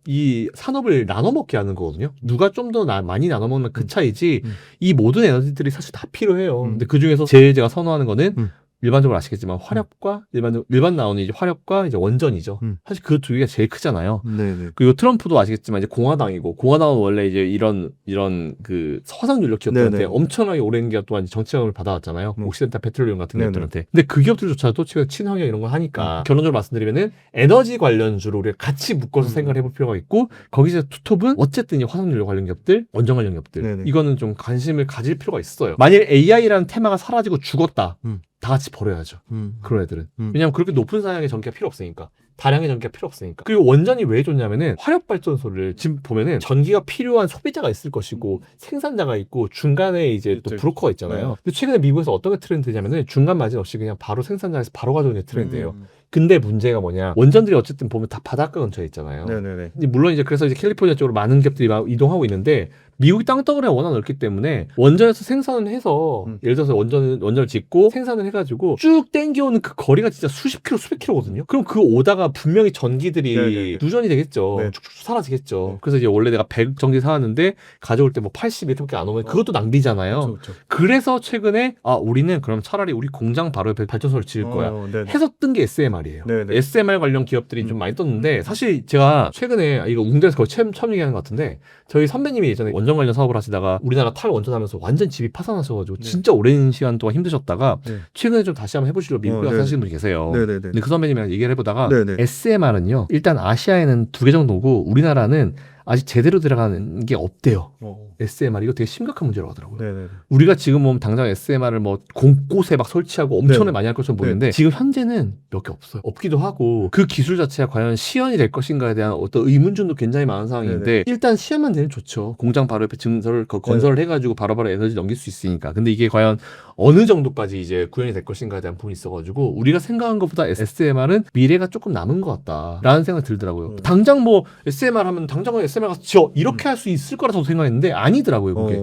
이 산업을 나눠 먹게 하는 거거든요. 누가 좀 더 많이 나눠 먹는 그 차이지 이 모든 에너지들이 사실 다 필요해요. 근데 그 중에서 제일 제가 선호하는 거는 일반적으로 아시겠지만 화력과 일반 나오는 이제 화력과 이제 원전이죠. 사실 그 두 개가 제일 크잖아요. 네네. 그리고 트럼프도 아시겠지만 이제 공화당이고 공화당은 원래 이제 이런 그 화석연료 기업들한테 네네. 엄청나게 오랜 기간 동안 정치형을 받아왔잖아요. 옥시덴탈 페트롤리움 같은 네네. 기업들한테. 근데 그 기업들조차도 지금 친환경 이런 걸 하니까 결론적으로 말씀드리면은 에너지 관련주로 우리가 같이 묶어서 생각을 해볼 필요가 있고 거기서 투톱은 어쨌든 이 화석연료 관련 기업들, 원전 관련 기업들 네네. 이거는 좀 관심을 가질 필요가 있어요. 만일 AI라는 테마가 사라지고 죽었다. 다 같이 버려야죠. 그런 애들은. 왜냐하면 그렇게 높은 사양의 전기가 필요 없으니까. 다량의 전기가 필요 없으니까. 그리고 원전이 왜 좋냐면은 화력발전소를 지금 보면은 전기가 필요한 소비자가 있을 것이고 생산자가 있고 중간에 이제 또 브로커가 있잖아요. 근데 최근에 미국에서 어떤 게 트렌드냐면은 중간 마진 없이 그냥 바로 생산자에서 바로 가져오는 게 트렌드예요. 근데 문제가 뭐냐? 원전들이 어쨌든 보면 다 바닷가 근처에 있잖아요. 네네네. 물론 이제 그래서 이제 캘리포니아 쪽으로 많은 기업들이 막 이동하고 있는데 미국이 땅덩어리가 워낙 넓기 때문에 원전에서 생산을 해서 예를 들어서 원전을 짓고 생산을 해가지고 쭉 땡겨오는 그 거리가 진짜 수십 킬로 수백 킬로거든요. 그럼 그 오다가 분명히 전기들이 네네네. 누전이 되겠죠. 네. 쭉쭉 사라지겠죠. 네. 그래서 이제 원래 내가 100 전기 사왔는데 가져올 때 뭐 80 이렇게 안 오면 그것도 낭비잖아요. 그렇죠. 그래서 최근에 우리는 그럼 차라리 우리 공장 바로 옆에 발전소를 지을 거야 네네. 해서 뜬 게 SMR이에요. 네네. SMR 관련 기업들이 좀 많이 떴는데 사실 제가 최근에 이거 웅대에서 거의 처음 얘기하는 것 같은데 저희 선배님이 예전에 원전 관련 사업을 하시다가 우리나라 탈원전하면서 완전 집이 파산하셔가지고 네. 진짜 오랜 시간 동안 힘드셨다가 네. 최근에 좀 다시 한번 해보시려고 미국에 가서 네네. 사시는 분이 계세요. 네네네. 근데 그 선배님이랑 얘기를 해보다가 네네. SMR은요 일단 아시아에는 2개 정도고 우리나라는 아직 제대로 들어가는 게 없대요. SMR 이거 되게 심각한 문제라고 하더라고요. 네네. 우리가 지금 보면 당장 SMR을 뭐 곳곳에 막 설치하고 엄청나게 네. 많이 할 것처럼 보이는데 지금 현재는 몇 개 없어요. 없기도 하고 그 기술 자체가 과연 시연이 될 것인가에 대한 어떤 의문점도 굉장히 많은 상황인데 일단 시연만 되면 좋죠. 공장 바로 옆에 증설을 건설을 해가지고 바로바로 에너지 넘길 수 있으니까. 근데 이게 과연 어느 정도까지 이제 구현이 될 것인가에 대한 부분이 있어가지고 우리가 생각한 것보다 SMR은 미래가 조금 남은 것 같다라는 생각이 들더라고요. 당장 뭐 SMR 하면 당장은 SMR 가서 지어 이렇게 할 수 있을 거라 저도 생각했는데 아니더라고요. 그게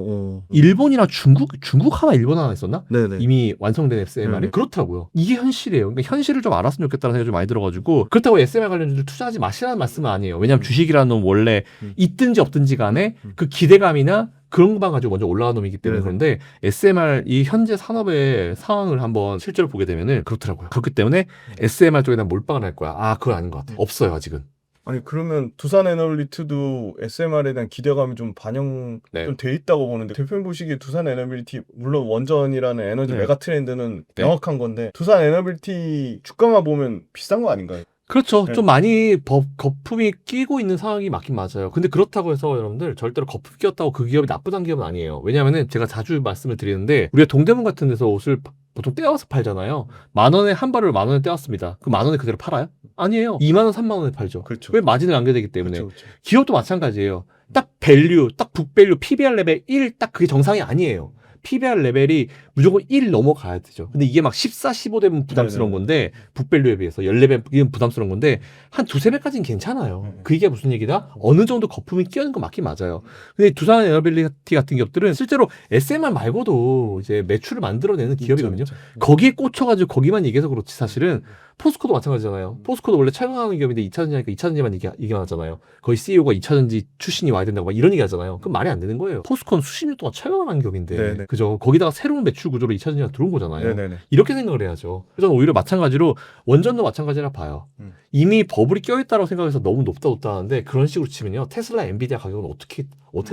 일본이나 중국 하나 일본 하나 있었나? 네네. 이미 완성된 SMR이 네네. 그렇더라고요. 이게 현실이에요. 그러니까 현실을 좀 알았으면 좋겠다는 생각이 좀 많이 들어가지고 그렇다고 SMR 관련주들 투자하지 마시라는 말씀은 아니에요. 왜냐하면 주식이라는 놈 원래 있든지 없든지 간에 그 기대감이나 그런 것만 가지고 먼저 올라간 놈이기 때문에 그런데 SMR 이 현재 산업의 상황을 한번 실제로 보게 되면은 그렇더라고요. 그렇기 때문에 SMR 쪽에다 몰빵을 할 거야. 그건 아닌 것 같아. 없어요 아직은. 아니 그러면 두산 에너빌리티도 SMR에 대한 기대감이 좀 반영 좀 돼 있다고 보는데 대표님 보시기에 두산 에너빌리티 물론 원전이라는 에너지 메가 트렌드는 명확한 건데 두산 에너빌리티 주가만 보면 비싼 거 아닌가요? 그렇죠. 네. 좀 많이 거품이 끼고 있는 상황이 맞긴 맞아요. 근데 그렇다고 해서 여러분들 절대로 거품 끼었다고 그 기업이 나쁘다는 기업은 아니에요. 왜냐하면은 제가 자주 말씀을 드리는데 우리가 동대문 같은 데서 옷을 보통 떼와서 팔잖아요. 10,000원에 한 벌을 10,000원에 떼왔습니다. 그 10,000원에 그대로 팔아요? 아니에요. 20,000원, 30,000원에 팔죠. 그렇죠. 왜 마진을 남겨야 되기 때문에. 그렇죠. 기업도 마찬가지예요. 딱 밸류, 딱 북밸류, PBR 레벨 1 딱 그게 정상이 아니에요. PBR 레벨이 무조건 1 넘어가야 되죠. 근데 이게 막 14, 15 되면 부담스러운 건데 북밸류에 비해서 14배는 부담스러운 건데 한 2-3배까지는 괜찮아요. 그게 무슨 얘기다? 어느 정도 거품이 끼어있는 건 맞긴 맞아요. 근데 두산 에너빌리티 같은 기업들은 실제로 SMR 말고도 이제 매출을 만들어내는 기업이거든요. 거기에 꽂혀가지고 거기만 얘기해서 그렇지 사실은 포스코도 마찬가지잖아요. 포스코도 원래 철강하는 기업인데 2차전지니까 2차전지만 얘기만 하잖아요. 거의 CEO가 2차전지 출신이 와야 된다고 막 이런 얘기 하잖아요. 그럼 말이 안 되는 거예요. 포스코는 수십 년 동안 철강을 하는 기업인데 네네. 그죠? 거기다가 새로운 매출 구조로 2차전지가 들어온 거잖아요. 네네네. 이렇게 생각을 해야죠. 그래서 저는 오히려 마찬가지로 원전도 마찬가지라 봐요. 이미 버블이 껴있다고 생각해서 너무 높다 하는데 그런 식으로 치면요. 테슬라, 엔비디아 가격은 어떻게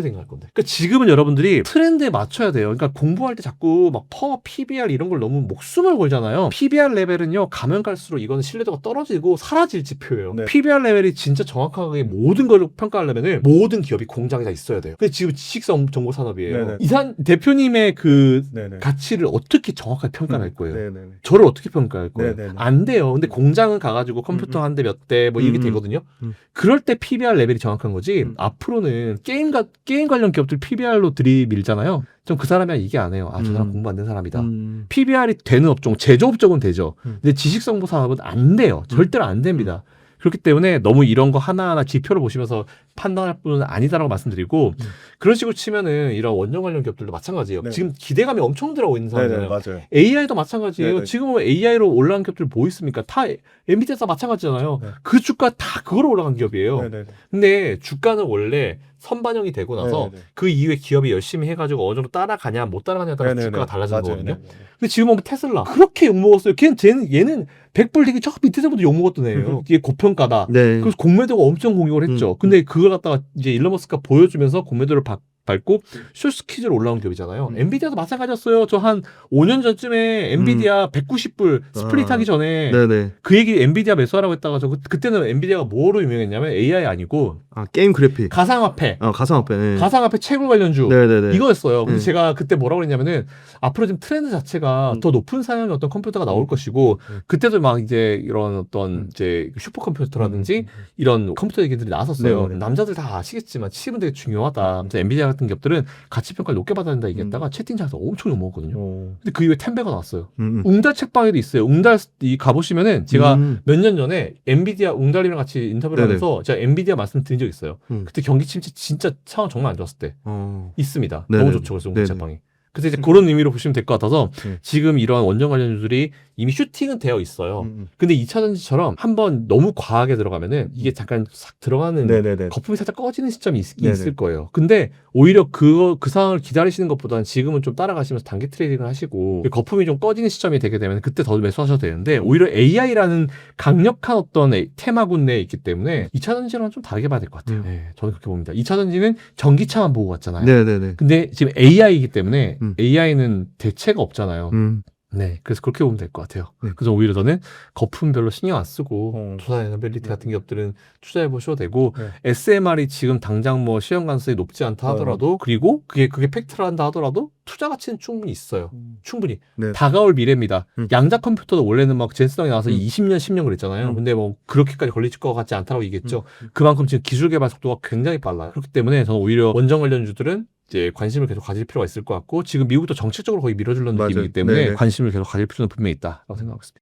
생각할 건데? 그러니까 지금은 여러분들이 트렌드에 맞춰야 돼요. 그러니까 공부할 때 자꾸 막 PBR 이런 걸 너무 목숨을 걸잖아요. PBR 레벨은요. 가면 갈수록 이거는 신뢰도가 떨어지고 사라질 지표예요. 네. PBR 레벨이 진짜 정확하게 모든 걸 평가하려면은 모든 기업이 공장에 다 있어야 돼요. 근데 지금 지식정보 산업이에요. 네네. 이산 대표님의 그 네네. 가치를 어떻게 정확하게 평가할 거예요? 네네네. 저를 어떻게 평가할 거예요? 네네네. 안 돼요. 근데 공장은 가가지고 컴퓨터 한 대 몇 대 뭐 이렇게 되거든요. 그럴 때 PBR 레벨이 정확한 거지. 앞으로는 게임 관련 기업들 PBR로 들이밀잖아요. 좀 그 사람이 이게 안 해요. 저 사람 공부 안 된 사람이다. PBR이 되는 업종, 제조업종은 되죠. 근데 지식정보 산업은 안 돼요. 절대로 안 됩니다. 그렇기 때문에 너무 이런 거 하나하나 지표를 보시면서 판단할 뿐은 아니다라고 말씀드리고 그런 식으로 치면은 이런 원전 관련 기업들도 마찬가지예요. 네. 지금 기대감이 엄청 들어오고 있는 네네. 상황이잖아요. 맞아요. AI도 마찬가지예요. 네네. 지금 AI로 올라간 기업들 뭐 있습니까? 다 엔비디아도 마찬가지잖아요. 네. 그 주가 다 그거로 올라간 기업이에요. 네네네. 근데 주가는 원래 선반영이 되고 나서 네네네. 그 이후에 기업이 열심히 해가지고 어느 정도 따라가냐 못 따라가냐에 따라 네네네. 주가가 달라지는 맞아요. 거거든요. 네네네. 근데 지금 보면 테슬라 그렇게 욕먹었어요. 얘는 100불 되기 저 밑에서부터 욕먹었던 애예요. 이게 고평가다. 네. 그래서 공매도가 엄청 공격을 했죠. 근데 그걸 갖다가 이제 일론 머스크가 보여주면서 공매도를 밟고 숏스퀴즈로 올라온 기업이잖아요. 엔비디아도 마찬가지였어요. 저 한 5년 전쯤에 엔비디아 190불 스플릿 하기 전에 네네. 그 얘기 엔비디아 매수하라고 했다가 그때는 엔비디아가 뭐로 유명했냐면 AI 아니고 게임 그래픽. 가상화폐. 가상화폐. 네. 가상화폐 채굴 관련주. 네네네. 이거였어요. 근데 네. 제가 그때 뭐라고 그랬냐면은 앞으로 지금 트렌드 자체가 더 높은 사양의 어떤 컴퓨터가 나올 것이고 그때도 막 이제 이런 어떤 이제 슈퍼컴퓨터라든지 이런 컴퓨터 얘기들이 나왔었어요. 네. 남자들 다 아시겠지만 칩은 되게 중요하다. 아무튼 엔비디아 같은 기업들은 가치평가를 높게 받아야 된다 얘기했다가 채팅창에서 엄청 욕먹었거든요. 근데 그 이후에 텐베가 나왔어요. 웅달 책방에도 있어요. 웅달 가보시면은 제가 몇 년 전에 엔비디아 웅달이랑 같이 인터뷰를 네네. 하면서 제가 엔비디아 말씀드린 적 있어요. 그때 경기 침체 진짜 상황 정말 안 좋았을 때 있습니다. 너무 좋죠. 그래서 웅달 책방이. 그래서 이제 그런 의미로 보시면 될 것 같아서 지금 이러한 원전 관련주들이 이미 슈팅은 되어 있어요. 근데 2차전지처럼 한번 너무 과하게 들어가면은 이게 잠깐 싹 들어가는 네네네. 거품이 살짝 꺼지는 시점이 있을 거예요. 근데 오히려 그 상황을 기다리시는 것보다는 지금은 좀 따라가시면서 단기 트레이딩을 하시고 거품이 좀 꺼지는 시점이 되게 되면 그때 더 매수하셔도 되는데 오히려 AI라는 강력한 어떤 테마군 내에 있기 때문에 2차전지랑 좀 다르게 봐야 될 것 같아요. 네, 저는 그렇게 봅니다. 2차전지는 전기차만 보고 갔잖아요. 네네네. 근데 지금 AI이기 때문에 AI는 대체가 없잖아요. 네, 그래서 그렇게 보면 될 것 같아요. 네. 그래서 오히려 저는 거품 별로 신경 안 쓰고 투자에너빌리티 같은 기업들은 투자해 보셔도 되고 SMR이 지금 당장 뭐 시험 가능성이 높지 않다 하더라도 그리고 그게 팩트를 한다 하더라도 투자 가치는 충분히 있어요. 충분히. 네. 다가올 미래입니다. 양자 컴퓨터도 원래는 막 젠슨왕이 나와서 20년, 10년 그랬잖아요. 근데 뭐 그렇게까지 걸릴 것 같지 않다고 얘기했죠. 그만큼 지금 기술 개발 속도가 굉장히 빨라요. 그렇기 때문에 저는 오히려 원전 관련주들은 이제 관심을 계속 가질 필요가 있을 것 같고 지금 미국도 정책적으로 거의 밀어주려는 맞아요. 느낌이기 때문에 네네. 관심을 계속 가질 필요는 분명히 있다라고 생각하고 있습니다.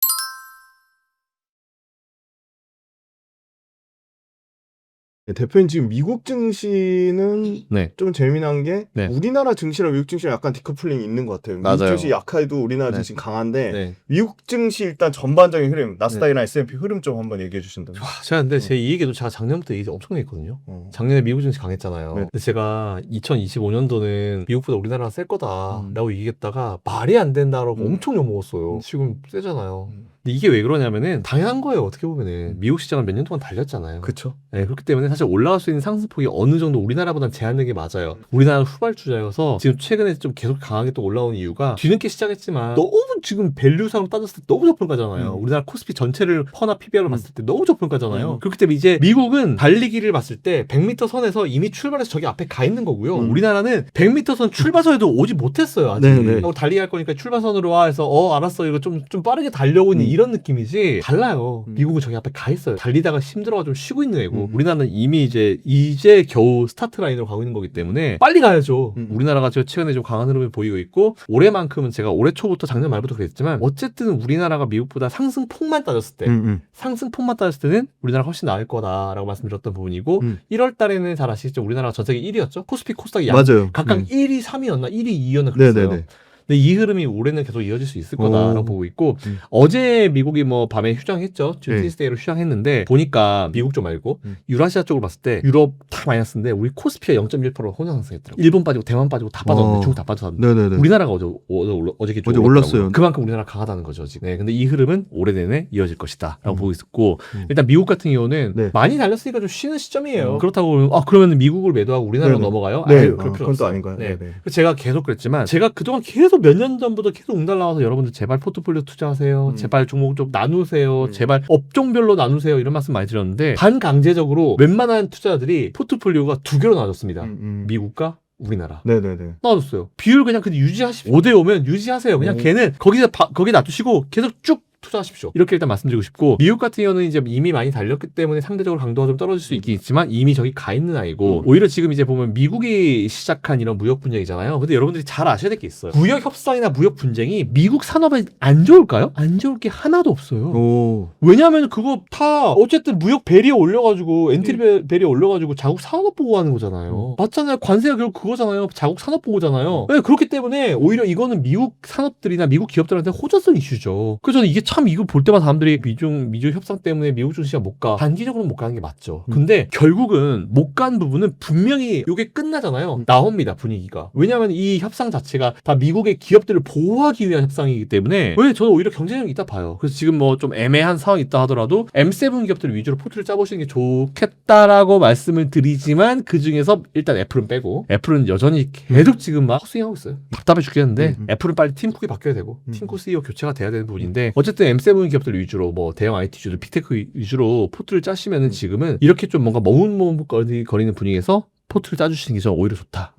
대표님 지금 미국 증시는 네. 좀 재미난 게 네. 우리나라 증시랑 미국 증시랑 약간 디커플링이 있는 것 같아요. 맞아요. 미국 증시 약해도 우리나라 네. 증시 강한데 네. 미국 증시 일단 전반적인 흐름, 나스닥이나 S&P 흐름 좀 한번 얘기해 주신다면. 제가 근데 제 이 얘기도 제가 작년부터 얘기 엄청 했거든요. 작년에 미국 증시 강했잖아요. 네. 근데 제가 2025년도는 미국보다 우리나라가 셀 거다라고 얘기했다가 말이 안 된다라고 엄청 욕먹었어요. 지금 세잖아요. 근데 이게 왜 그러냐면은 당연한 거예요. 어떻게 보면은 미국 시장은 몇 년 동안 달렸잖아요. 그렇죠. 네, 그렇기 때문에 사실 올라갈 수 있는 상승폭이 어느 정도 우리나라보다는 제한된 게 맞아요. 우리나라는 후발주자여서 지금 최근에 좀 계속 강하게 또 올라오는 이유가 뒤늦게 시작했지만 너무 지금 밸류상으로 따졌을 때 너무 저평가잖아요. 우리나라 코스피 전체를 퍼나 PBR로 봤을 때 너무 저평가잖아요. 그렇기 때문에 이제 미국은 달리기를 봤을 때 100m 선에서 이미 출발해서 저기 앞에 가 있는 거고요. 우리나라는 100m 선 출발선에도 오지 못했어요. 아직. 네네. 달리기 할 거니까 출발선으로 와 해서 알았어 이거 좀 빠르게 달려오니 이런 느낌이지 달라요. 미국은 저기 앞에 가 있어요. 달리다가 힘들어가지고 쉬고 있는 애고 우리나라는 이미 이제 겨우 스타트 라인으로 가고 있는 거기 때문에 빨리 가야죠. 우리나라가 최근에 좀 강한 흐름을 보이고 있고 올해만큼은 제가 올해 초부터 작년 말부터 그랬지만 어쨌든 우리나라가 미국보다 상승폭만 따졌을 때 상승폭만 따졌을 때는 우리나라가 훨씬 나을 거다라고 말씀드렸던 부분이고 1월 달에는 잘 아시겠죠? 우리나라가 전 세계 1위였죠? 코스피 코스닥이 맞아요. 각각 1위, 3위였나? 1위, 2위였나 그랬어요. 네네네. 근데 이 흐름이 올해는 계속 이어질 수 있을 거다라고 보고 있고 어제 미국이 뭐 밤에 휴장했죠. 튜스데이로 휴장했는데 보니까 미국 쪽 말고 유라시아 쪽으로 봤을 때 유럽 다 마이너스인데 우리 코스피가 0.1% 혼자 상승했더라고요. 일본 빠지고 대만 빠지고 다 빠졌는데 중국 다 빠졌는데 네네네. 우리나라가 어제 기준 어제 올랐어요. 그만큼 우리나라 강하다는 거죠 지금. 네, 근데 이 흐름은 올해 내내 이어질 것이다라고 보고 있었고 일단 미국 같은 경우는 네. 많이 달렸으니까 좀 쉬는 시점이에요. 그렇다고 그러면 미국을 매도하고 우리나라로 네네. 넘어가요? 네. 아유, 그럴 필요 그건 또 없어요. 아닌가요? 네. 네네. 그래서 제가 계속 그랬지만 제가 그동안 계속 몇 년 전부터 계속 웅달 나와서 여러분들 제발 포트폴리오 투자하세요. 제발 종목 좀 나누세요. 제발 업종별로 나누세요. 이런 말씀 많이 드렸는데 반강제적으로 웬만한 투자자들이 포트폴리오가 두 개로 나눠졌습니다. 미국과 우리나라. 네네네. 나눠줬어요. 비율 그냥 유지하십시오. 5대 5면 유지하세요. 그냥 걔는 거기 놔두시고 계속 쭉 투자하십시오. 이렇게 일단 말씀드리고 싶고 미국 같은 경우는 이제 이미 많이 달렸기 때문에 상대적으로 강도가 좀 떨어질 수 있긴 있지만 이미 저기 가 있는 아이고 오히려 지금 이제 보면 미국이 시작한 이런 무역 분쟁이잖아요. 근데 여러분들이 잘 아셔야 될 게 있어요. 무역 협상이나 무역 분쟁이 미국 산업에 안 좋을까요? 안 좋을 게 하나도 없어요. 왜냐하면 그거 다 어쨌든 무역 배리어 올려가지고 엔트리 배리어 올려가지고 자국 산업 보호하는 거잖아요. 맞잖아요. 관세가 결국 그거잖아요. 자국 산업 보호잖아요. 네, 그렇기 때문에 오히려 이거는 미국 산업들이나 미국 기업들한테 호전성 이슈죠. 그래서 저는 이게 참 이거 볼 때마다 사람들이 미중 협상 때문에 미국 증시가 못 가. 단기적으로 못 가는 게 맞죠. 근데 결국은 못 간 부분은 분명히 이게 끝나잖아요. 나옵니다, 분위기가. 왜냐하면 이 협상 자체가 다 미국의 기업들을 보호하기 위한 협상이기 때문에 왜 저는 오히려 경쟁력이 있다 봐요. 그래서 지금 뭐 좀 애매한 상황이 있다 하더라도 M7 기업들 위주로 포트를 짜보시는 게 좋겠다라고 말씀을 드리지만 그 중에서 일단 애플은 빼고 애플은 여전히 계속 지금 막 헛스윙하고 있어요. 답답해 죽겠는데 애플은 빨리 팀쿡이 바뀌어야 되고 팀쿡 CEO 교체가 돼야 되는 부분인데 어쨌든 M7 기업들 위주로 뭐 대형 IT주들 빅테크 위주로 포트를 짜시면은 지금은 이렇게 좀 뭔가 머뭇머뭇거리는 분위기에서 포트를 짜주시는 게 저는 오히려 좋다라고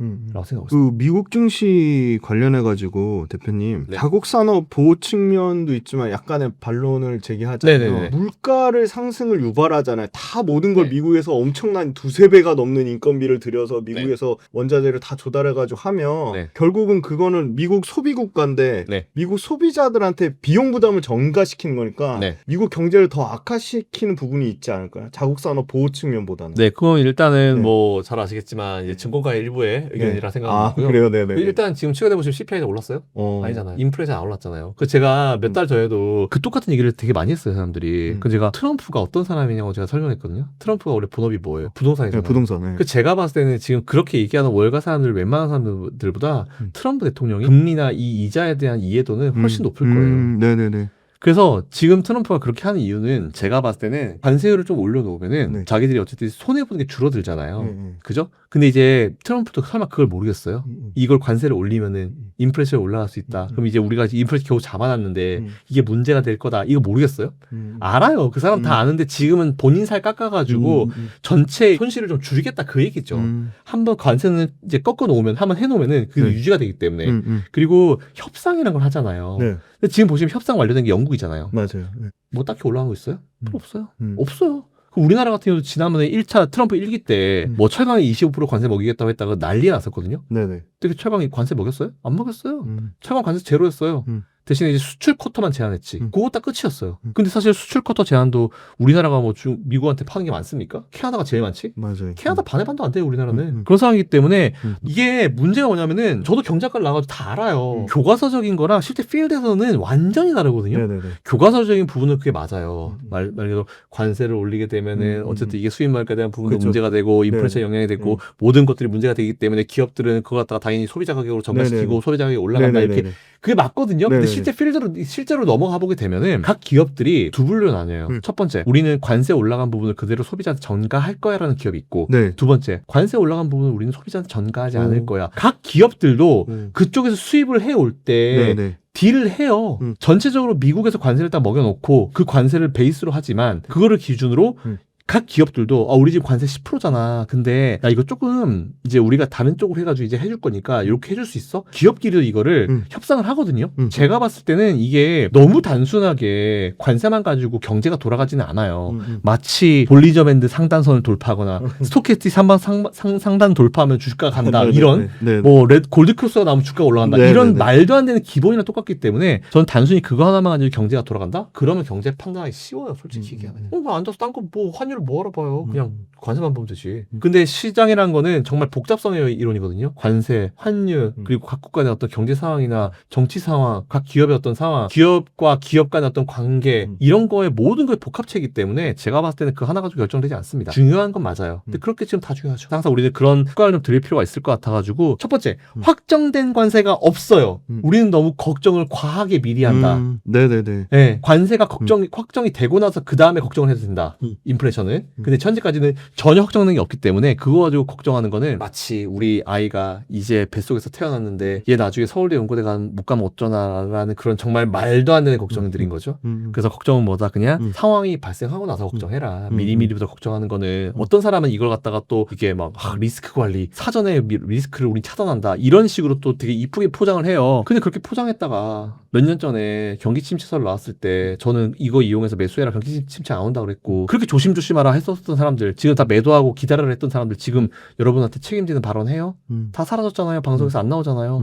생각하고 있습니다. 그 미국 증시 관련해가지고 대표님 네. 자국 산업 보호 측면도 있지만 약간의 반론을 제기하잖아요. 네네네. 물가를 상승을 유발하잖아요. 다 모든 걸 네. 미국에서 엄청난 2~3배가 넘는 인건비를 들여서 미국에서 원자재를 다 조달해가지고 하면 네. 결국은 그거는 미국 소비 국가인데 네. 미국 소비자들한테 비용 부담을 전가시키는 거니까 네. 미국 경제를 더 악화시키는 부분이 있지 않을까요? 자국 산업 보호 측면보다는. 네, 그건 일단은 네. 뭐 잘 아시겠지만 이제 증권가의 일부의 의견이라 생각하고요. 그래요, 네네. 일단 지금 최근에 보시면 CPI가 올랐어요? 아니잖아요. 인플레이션 안 올랐잖아요. 그 제가 몇 달 전에도 그 똑같은 얘기를 되게 많이 했어요, 사람들이. 그 제가 트럼프가 어떤 사람이냐고 제가 설명했거든요. 트럼프가 원래 본업이 뭐예요? 부동산이잖아요. 네, 부동산. 그 제가 봤을 때는 지금 그렇게 얘기하는 월가 사람들 웬만한 사람들보다 트럼프 대통령이 금리나 이 이자에 대한 이해도는 훨씬 높을 거예요. 네네네. 그래서 지금 트럼프가 그렇게 하는 이유는 제가 봤을 때는 관세율을 좀 올려놓으면은 네. 자기들이 어쨌든 손해보는 게 줄어들잖아요. 그죠? 근데 이제 트럼프도 설마 그걸 모르겠어요? 이걸 관세를 올리면은 인플레이션이 올라갈 수 있다. 그럼 이제 우리가 인플레이션 겨우 잡아놨는데 이게 문제가 될 거다. 이거 모르겠어요? 알아요. 그 사람 다 아는데 지금은 본인 살 깎아가지고 전체 손실을 좀 줄이겠다 그 얘기죠. 한번 관세는 이제 꺾어놓으면 한번 해놓으면은 그게 네. 유지가 되기 때문에 그리고 협상이라는 걸 하잖아요. 네. 근데 지금 보시면 협상 완료된 게 영국이잖아요. 맞아요. 네. 뭐 딱히 올라간 거 있어요? 필요 없어요. 없어요. 그 우리나라 같은 경우도 지난번에 1차 트럼프 1기 때 뭐 철강에 25% 관세 먹이겠다고 했다가 난리가 났었거든요. 네네. 근데 철강이 관세 먹였어요? 안 먹였어요. 철강 관세 제로였어요. 대신에 이제 수출 쿼터만 제한했지. 그거 딱 끝이었어요. 근데 사실 수출 쿼터 제한도 우리나라가 뭐 미국한테 파는 게 많습니까? 캐나다가 제일 많지? 맞아요. 캐나다 반의 반도 안 돼요, 우리나라는. 그런 상황이기 때문에 이게 문제가 뭐냐면은 저도 경제학과를 나가서 다 알아요. 교과서적인 거랑 실제 필드에서는 완전히 다르거든요. 네네네. 교과서적인 부분은 그게 맞아요. 말 그대로 관세를 올리게 되면은 어쨌든 이게 수입 말가에 대한 부분도 그렇죠. 문제가 되고 인플레이션 영향이 되고 모든 것들이 문제가 되기 때문에 기업들은 그거 갖다가 당연히 소비자 가격으로 전가시키고 네네네. 소비자 가격이 올라간다 이렇게 그게 맞거든요. 근데 네네네. 실제로 넘어가 보게 되면은 각 기업들이 두 분류로 나뉘어요. 첫 번째, 우리는 관세 올라간 부분을 그대로 소비자한테 전가할 거야라는 기업이 있고, 네. 두 번째, 관세 올라간 부분을 우리는 소비자한테 전가하지 않을 거야. 각 기업들도 그쪽에서 수입을 해올 때 네네. 딜을 해요. 전체적으로 미국에서 관세를 딱 먹여놓고 그 관세를 베이스로 하지만 그거를 기준으로 각 기업들도 우리 집 관세 10%잖아. 근데 야 이거 조금 이제 우리가 다른 쪽으로 해가지고 이제 해줄 거니까 이렇게 해줄 수 있어? 기업끼리도 이거를 협상을 하거든요. 제가 봤을 때는 이게 너무 단순하게 관세만 가지고 경제가 돌아가지는 않아요. 마치 볼리저 밴드 상단선을 돌파하거나 스토캐스틱 상단 돌파하면 주가가 간다. 이런 뭐 골드 크로스가 나오면 주가가 올라간다. 이런 말도 안 되는 기본이랑 똑같기 때문에 저는 단순히 그거 하나만 가지고 경제가 돌아간다? 그러면 경제 판단하기 쉬워요. 솔직히 얘기하면. 앉아서 딴 거 뭐 환율을 뭐하러 봐요. 그냥 관세만 보면 되지. 근데 시장이란 거는 정말 복잡성의 이론이거든요. 관세, 환율, 그리고 각 국가의 어떤 경제 상황이나 정치 상황, 각 기업의 어떤 상황, 기업과 기업 간의 어떤 관계, 이런 거에 모든 거에 복합체이기 때문에 제가 봤을 때는 그 하나 가지고 결정되지 않습니다. 중요한 건 맞아요. 근데 그렇게 지금 다 중요하죠. 항상 우리는 그런 효과를 좀 드릴 필요가 있을 것 같아가지고 첫 번째, 확정된 관세가 없어요. 우리는 너무 걱정을 과하게 미리 한다. 네네네. 네, 관세가 확정이 되고 나서 그 다음에 걱정을 해도 된다. 인플레이션은. 근데 현재까지는 전혀 확정된 게 없기 때문에 그거 가지고 걱정하는 거는 마치 우리 아이가 이제 뱃속에서 태어났는데 얘 나중에 서울대 연고대 못 가면 어쩌나라는 그런 정말 말도 안 되는 걱정들인 거죠. 그래서 걱정은 뭐다? 그냥 상황이 발생하고 나서 걱정해라. 미리미리부터 걱정하는 거는 어떤 사람은 이걸 갖다가 또 이게 막 리스크 관리, 사전에 리스크를 우리 차단한다. 이런 식으로 또 되게 이쁘게 포장을 해요. 근데 그렇게 포장했다가 몇 년 전에 경기 침체설 나왔을 때 저는 이거 이용해서 매수해라, 경기 침체 안 온다 그랬고 그렇게 조심조심하라 했었던 사람들, 지금 다 매도하고 기다려라 했던 사람들 지금 여러분한테 책임지는 발언해요? 다 사라졌잖아요. 방송에서 안 나오잖아요.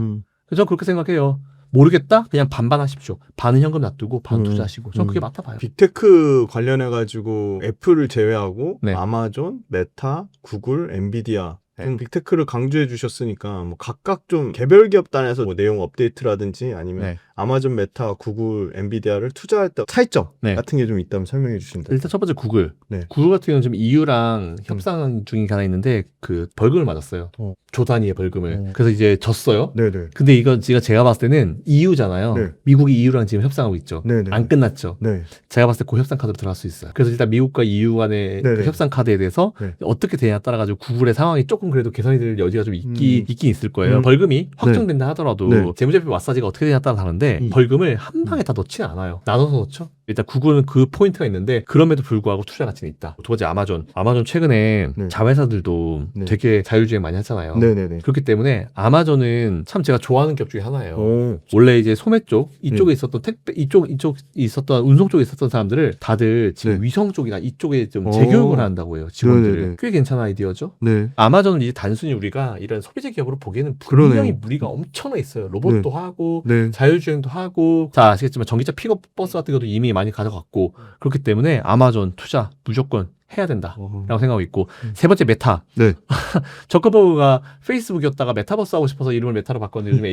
그래서 저는 그렇게 생각해요. 모르겠다? 그냥 반반하십시오. 반은 현금 놔두고 반 투자하시고. 저는 그게 맞다 봐요. 빅테크 관련해가지고 애플을 제외하고 네. 아마존, 메타, 구글, 엔비디아 등 빅테크를 강조해 주셨으니까 뭐 각각 좀 개별 기업 단에서 뭐 내용 업데이트라든지 아니면 네. 아마존, 메타, 구글, 엔비디아를 투자했다 차이점 네. 같은 게 좀 있다면 설명해 주신다. 일단 첫 번째 구글. 네. 구글 같은 경우는 지금 EU랑 협상 중인 게 하나 있는데 그 벌금을 맞았어요. 조 단위의 벌금을. 그래서 이제 졌어요. 네네. 근데 이거 제가 봤을 때는 EU잖아요. 네. 미국이 EU랑 지금 협상하고 있죠. 네네. 안 끝났죠. 네. 제가 봤을 때 그 협상 카드로 들어갈 수 있어요. 그래서 일단 미국과 EU 간의 그 네네. 협상 카드에 대해서 네. 어떻게 되냐에 따라가지고 구글의 상황이 조금 그래도 개선이 될 여지가 좀 있긴 있을 거예요. 벌금이 확정된다 하더라도 네. 재무제표 마사지가 어떻게 되냐에 따라 다른데 벌금을 한 방에 다 넣지는 않아요. 나눠서 넣죠. 일단 구글은 그 포인트가 있는데 그럼에도 불구하고 투자 가치는 있다. 두 번째 아마존 최근에 네. 자회사들도 네. 되게 자율주행 많이 하잖아요. 네네네. 그렇기 때문에 아마존은 참 제가 좋아하는 기업 중에 하나예요. 오. 원래 이제 소매 쪽 이쪽에 있었던 택배 이쪽 있었던 운송 쪽에 있었던 사람들을 다들 지금 네. 위성 쪽이나 이쪽에 좀 오. 재교육을 한다고 해요. 직원들을. 네네네. 꽤 괜찮은 아이디어죠. 네. 아마존은 이제 단순히 우리가 이런 소비재 기업으로 보기에는 분명히 그러네요. 무리가 엄청나 있어요. 로봇도 하고 네. 자율주행도 하고 자 아시겠지만 전기차 픽업 버스 같은 것도 이미 많이 가져갔고 그렇기 때문에 아마존 투자 무조건 해야 된다라고 생각하고 있고 세 번째 메타. 네. 저커버그가 페이스북이었다가 메타버스 하고 싶어서 이름을 메타로 바꿨는데 요즘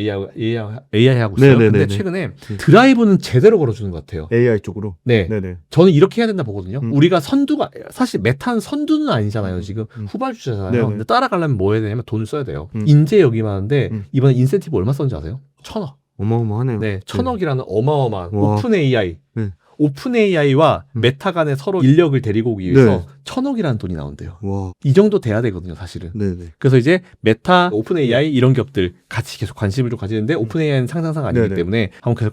AI 하고 있어요. 네네네네. 근데 최근에 드라이브는 제대로 걸어주는 것 같아요. AI 쪽으로. 네. 네네. 저는 이렇게 해야 된다 보거든요. 음. 우리가 선두가 사실 메타는 선두는 아니잖아요. 지금 음. 후발주자잖아요. 네네. 근데 따라가려면 뭐 해야 되냐면 돈을 써야 돼요. 음. 인재 여기만 하는데 음. 이번에 인센티브 얼마 썼는지 아세요? 1,000억. 어마어마하네요. 네, 1,000억이라는 어마어마한 와. 오픈 AI. 네. 오픈 AI와 메타 간에 서로 인력을 데리고 오기 위해서 네. 1,000억이라는 돈이 나온대요. 와. 이 정도 돼야 되거든요, 사실은. 네네. 그래서 이제 메타, 오픈 AI 이런 기업들 같이 계속 관심을 좀 가지는데 오픈 AI는 상상사가 아니기 네네. 때문에 한번 계속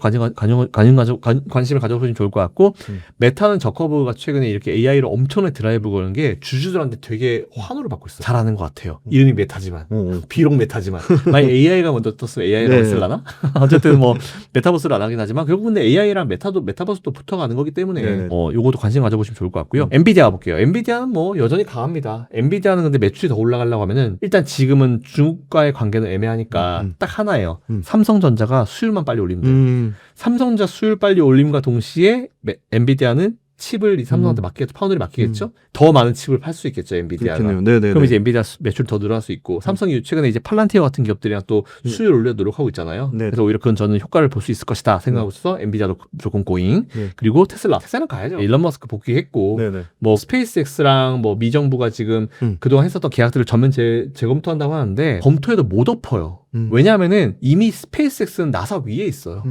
관심을 가져보시면 좋을 것 같고 메타는 저커버그가 최근에 이렇게 AI로 엄청나게 드라이브 거는 게 주주들한테 되게 환호를 받고 있어요. 잘하는 것 같아요. 이름이 메타지만. 비록 메타지만. 만약 AI가 먼저 떴으면 AI라고 네. 쓸라나? 어쨌든 뭐 메타버스를 안 하긴 하지만 결국 근데 AI랑 메타버스도 붙어가는 거기 때문에 네네. 요것도 관심 가져보시면 좋을 것 같고요. 엔비디아 볼게요. 엔비디아는 뭐 여전히 강합니다. 엔비디아는 근데 매출이 더 올라가려고 하면은 일단 지금은 중국과의 관계는 애매하니까 딱 하나예요. 삼성전자가 수율만 빨리 올리면 돼요. 삼성전자 수율 빨리 올림과 동시에 엔비디아는 칩을 이 삼성한테 맡기겠죠. 파운드리 맡기겠죠. 더 많은 칩을 팔 수 있겠죠. 엔비디아가. 네네. 그럼 이제 엔비디아 매출 더 늘어날 수 있고 삼성이 최근에 이제 팔란티어 같은 기업들이랑 또 수율 올려 노력하고 있잖아요. 네. 그래서 오히려 그건 저는 효과를 볼 수 있을 것이다 생각하고 있어서 엔비디아도 조금 고잉. 네. 그리고 테슬라는 가야죠. 일론 머스크 복귀했고 네네. 뭐 스페이스X랑 뭐 미 정부가 지금 그동안 했었던 계약들을 전면 재검토한다고 하는데 검토해도 못 엎어요. 왜냐하면은 이미 스페이스X는 나사 위에 있어요.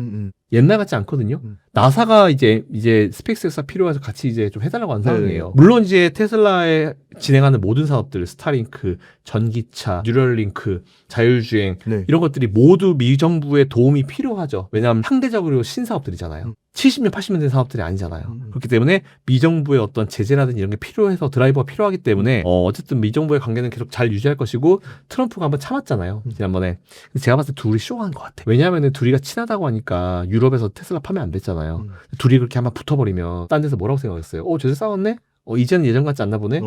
옛날 같지 않거든요. 나사가 이제 스페이스X가 필요해서 같이 이제 좀 해달라고 하는 상황이에요. 물론 이제 테슬라에 진행하는 모든 사업들, 스타링크, 전기차, 뉴럴링크, 자율주행 네. 이런 것들이 모두 미 정부의 도움이 필요하죠. 왜냐하면 상대적으로 신사업들이잖아요. 70년, 80년 된 사업들이 아니잖아요. 그렇기 때문에 미 정부의 어떤 제재라든지 이런 게 필요해서 드라이버가 필요하기 때문에 어쨌든 미 정부의 관계는 계속 잘 유지할 것이고 트럼프가 한번 참았잖아요. 지난번에. 제가 봤을 때 둘이 쇼한 것 같아. 왜냐하면 둘이가 친하다고 하니까 유럽에서 테슬라 파면 안 됐잖아요. 둘이 그렇게 한번 붙어버리면 딴 데서 뭐라고 생각했어요? 제대로 싸웠네? 이제는 예전 같지 않나 보네?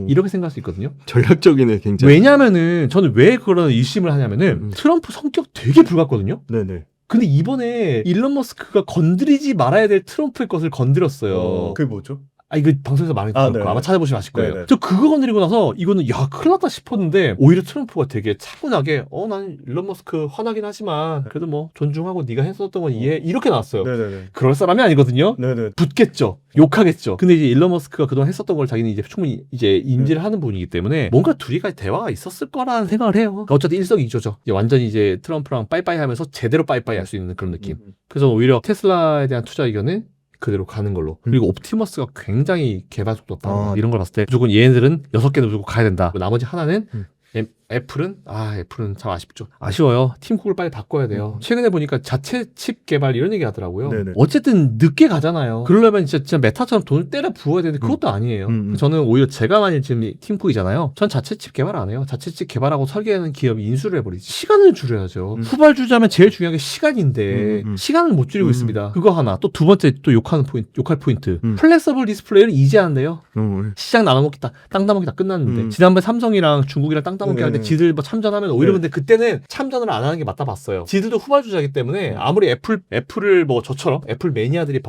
이렇게 생각할 수 있거든요. 전략적이네, 굉장히. 왜냐면은 저는 왜 그런 의심을 하냐면은 트럼프 성격 되게 불같거든요. 네네. 근데 이번에 일론 머스크가 건드리지 말아야 될 트럼프의 것을 건드렸어요. 그게 뭐죠? 이거 방송에서 말했을 거예요. 아마 찾아보시면 아실 거예요. 네네. 저 그거 건드리고 나서 이거는 야 큰일 났다 싶었는데 오히려 트럼프가 되게 차분하게 난 일론 머스크 화나긴 하지만 그래도 뭐 존중하고 네가 했었던 건 이해해 이렇게 나왔어요. 네네네. 그럴 사람이 아니거든요. 네네. 붙겠죠. 욕하겠죠. 근데 이제 일론 머스크가 그동안 했었던 걸 자기는 이제 충분히 이제 인지를 하는 분이기 때문에 뭔가 둘이가 대화가 있었을 거라는 생각을 해요. 그러니까 어쨌든 일석이조죠. 완전히 이제 트럼프랑 빠이빠이 하면서 제대로 빠이빠이 할 수 있는 그런 느낌. 그래서 오히려 테슬라에 대한 투자 의견은 그대로 가는 걸로. 그리고 옵티머스가 굉장히 개발 속도 높다. 이런 걸 봤을 때 무조건 얘네들은 6개는 무조건 가야 된다. 나머지 하나는 애플은 참 아쉽죠. 아쉬워요. 팀쿡을 빨리 바꿔야 돼요. 최근에 보니까 자체 칩 개발 이런 얘기 하더라고요. 네네. 어쨌든 늦게 가잖아요. 그러려면 진짜 메타처럼 돈을 때려 부어야 되는데 그것도 아니에요. 저는 오히려 제가 만일 지금 팀쿡이잖아요. 전 자체 칩 개발 안 해요. 자체 칩 개발하고 설계하는 기업이 인수를 해버리지. 시간을 줄여야죠. 후발주자면 제일 중요한 게 시간인데 시간을 못 줄이고 있습니다. 그거 하나. 또 두 번째 또 욕할 포인트. 플렉서블 디스플레이를 이제 한대요. 시장 나눠먹기 땅 따먹기 다 끝났는데 지난번에 삼성이랑 중국이랑 땅 따먹기 할 때 지들 뭐 참전하면 오히려 근데 그때는 참전을 안 하는 게 맞다 봤어요. 지들도 후발주자이기 때문에 아무리 애플을 뭐 저처럼 애플 매니아들이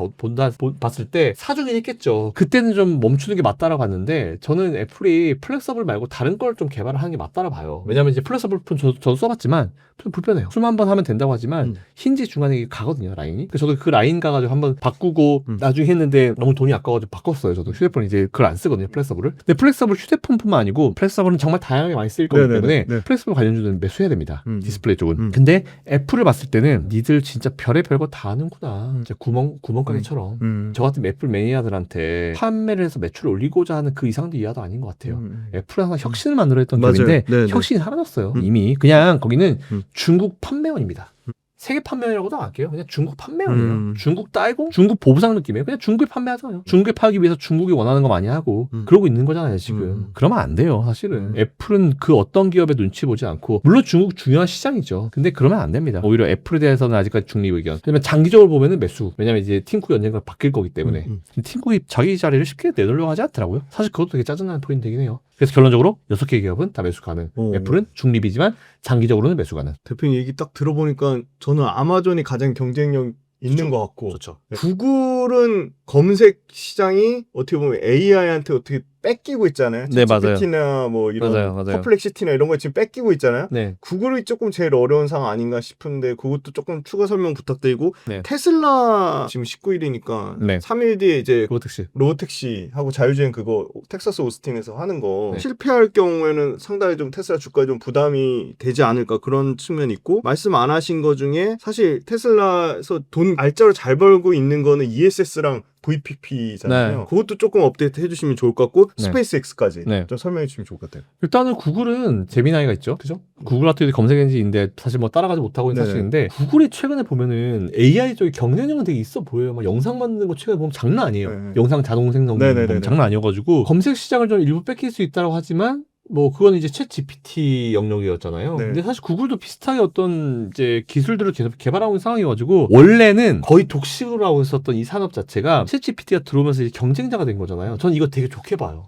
봤을 때 사주긴 했겠죠. 그때는 좀 멈추는 게 맞다라고 봤는데 저는 애플이 플렉서블 말고 다른 걸 좀 개발을 하는 게 맞다라고 봐요. 왜냐면 이제 플렉서블 폰 저도 써봤지만 좀 불편해요. 수만 번 하면 된다고 하지만 힌지 중간에 가거든요, 라인이. 그래서 저도 그 라인 가가지고 한번 바꾸고 나중에 했는데 너무 돈이 아까워가지고 바꿨어요. 저도 휴대폰 이제 그걸 안 쓰거든요, 플렉서블을. 근데 플렉서블 휴대폰뿐만 아니고 플렉서블은 정말 다양하게 많이 쓰일 거기 때문에 플렉서블 관련주는 매수해야 됩니다. 디스플레이 쪽은. 근데 애플을 봤을 때는 니들 진짜 별의 별거 다 하는구나. 진짜 구멍가게처럼. 저 같은 애플 매니아들한테 판매를 해서 매출을 올리고자 하는 그 이상도 이하도 아닌 것 같아요. 애플은 항상 혁신을 만들어 했던 기업인데 혁신이 사라졌어요. 이미. 그냥 거기는 중국 판매원입니다. 세계 판매라고도 안 할게요. 그냥 중국 판매원이에요. 중국 딸고 중국 보부상 느낌이에요. 그냥 중국에 판매하잖아요. 중국에 팔기 위해서 중국이 원하는 거 많이 하고 그러고 있는 거잖아요 지금. 그러면 안 돼요 사실은. 애플은 그 어떤 기업의 눈치 보지 않고, 물론 중국 중요한 시장이죠. 근데 그러면 안 됩니다. 오히려 애플에 대해서는 아직까지 중립 의견. 왜냐면 장기적으로 보면은 매수. 왜냐면 이제 팀쿡이 언젠가 바뀔 거기 때문에. 팀쿡이 자기 자리를 쉽게 내놓으려고 하지 않더라고요. 사실 그것도 되게 짜증나는 포인트이긴 해요. 그래서 결론적으로 6개 기업은 다 매수 가능. 애플은 중립이지만 장기적으로는 매수 가능. 대표님 얘기 딱 들어보니까 저는 아마존이 가장 경쟁력 있는 것 같고, 그렇죠. 구글은 검색 시장이 어떻게 보면 AI한테 어떻게 뺏기고 있잖아요. 네, 맞아요. GPT나 뭐 이런 맞아요. 퍼플렉시티나 이런 거 지금 뺏기고 있잖아요. 네. 구글이 조금 제일 어려운 상황 아닌가 싶은데 그것도 조금 추가 설명 부탁드리고, 네. 테슬라 지금 19일이니까 네. 3일 뒤에 이제 로보택시. 로보택시하고 자율주행 그거 텍사스 오스틴에서 하는 거 네. 실패할 경우에는 상당히 좀 테슬라 주가에 좀 부담이 되지 않을까 그런 측면이 있고, 말씀 안 하신 거 중에 사실 테슬라에서 돈 알짜로 잘 벌고 있는 거는 ESS랑 VPP잖아요. 네. 그것도 조금 업데이트 해주시면 좋을 것 같고, 네. 스페이스X까지 네. 좀 설명해 주시면 좋을 것 같아요. 일단은 구글은 재미나이가 있죠. 그죠? 구글 같은 경우 검색 엔진인데 사실 뭐 따라가지 못하고 있는 네네. 사실인데, 구글이 최근에 보면은 AI 쪽에 경쟁력은 되게 있어 보여요. 막 영상 만드는 거 최근에 보면 장난 아니에요. 네. 영상 자동 생성도 네네네네. 장난 아니어가지고 검색 시장을 좀 일부 뺏길 수 있다고 하지만, 뭐 그건 이제 챗 GPT 영역이었잖아요. 네. 근데 사실 구글도 비슷하게 어떤 이제 기술들을 계속 개발하고 있는 상황이어가지고, 원래는 거의 독식으로 하고 있었던 이 산업 자체가 챗 GPT가 들어오면서 이제 경쟁자가 된 거잖아요. 전 이거 되게 좋게 봐요.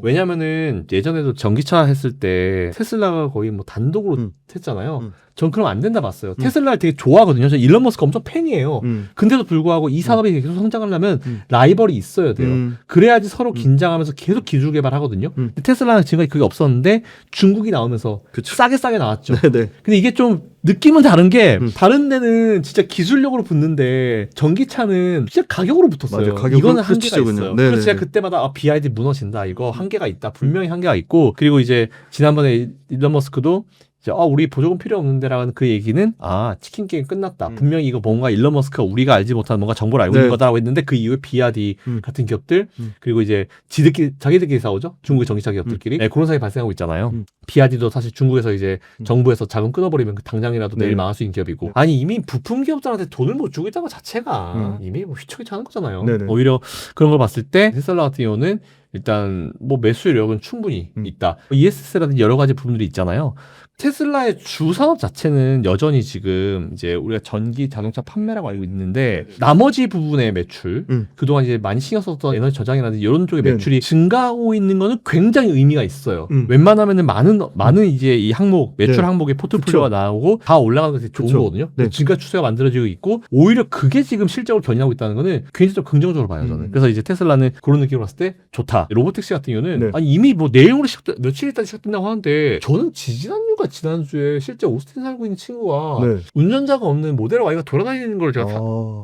왜냐면은 예전에도 전기차 했을 때 테슬라가 거의 뭐 단독으로 했잖아요. 전 그럼 안 된다 봤어요. 테슬라를 되게 좋아하거든요. 저 일론 머스크 엄청 팬이에요. 근데도 불구하고 이 산업이 계속 성장하려면 라이벌이 있어야 돼요. 그래야지 서로 긴장하면서 계속 기술 개발하거든요. 근데 테슬라는 지금까지 그게 없었는데 중국이 나오면서 그쵸. 싸게 나왔죠. 네네. 근데 이게 좀 느낌은 다른 게, 다른 데는 진짜 기술력으로 붙는데 전기차는 진짜 가격으로 붙었어요. 맞아요. 가격 이거는 한계가 흠치죠, 있어요. 그냥. 그래서 네네네. 제가 그때마다 BYD 무너진다. 이거 한계가 있다. 분명히 한계가 있고, 그리고 이제 지난번에 일론 머스크도 이제 우리 보조금 필요 없는데라는 그 얘기는 치킨 게임 끝났다. 분명히 이거 뭔가 일론 머스크가 우리가 알지 못하는 뭔가 정보를 알고 있는 거다라고 했는데, 그 이후에 BYD 같은 기업들, 그리고 이제 자기들끼리 싸우죠. 중국의 전기차 기업들끼리. 네, 그런 상황이 발생하고 있잖아요. BYD도 사실 중국에서 이제 정부에서 자금 끊어버리면 그 당장이라도 내일 망할 수 있는 기업이고, 아니 이미 부품 기업들한테 돈을 못 주고 있다는 것 자체가 이미 뭐 휘청휘청하는 거잖아요. 네네. 오히려 그런 걸 봤을 때 테슬라 같은 경우는 일단 뭐 매수력은 충분히 있다. ESS라든지 여러 가지 부분들이 있잖아요. 테슬라의 주 산업 자체는 여전히 지금 이제 우리가 전기 자동차 판매라고 알고 있는데, 나머지 부분의 매출, 그동안 이제 많이 신경 썼던 에너지 저장이라든지 이런 쪽의 매출이 증가하고 있는 거는 굉장히 의미가 있어요. 웬만하면은 많은 이제 이 항목, 매출 항목의 포트폴리오가 나오고 다 올라가는 것이 좋은 거거든요. 증가 추세가 만들어지고 있고, 오히려 그게 지금 실적으로 견인하고 있다는 거는 굉장히 좀 긍정적으로 봐요, 저는. 그래서 이제 테슬라는 그런 느낌으로 봤을 때 좋다. 로보택시 같은 경우는 아니 이미 뭐 내용으로 며칠 있다 시작된다고 하는데, 저는 지난주가 지난주에 실제 오스틴 살고 있는 친구가 운전자가 없는 모델 Y가 돌아다니는 걸 제가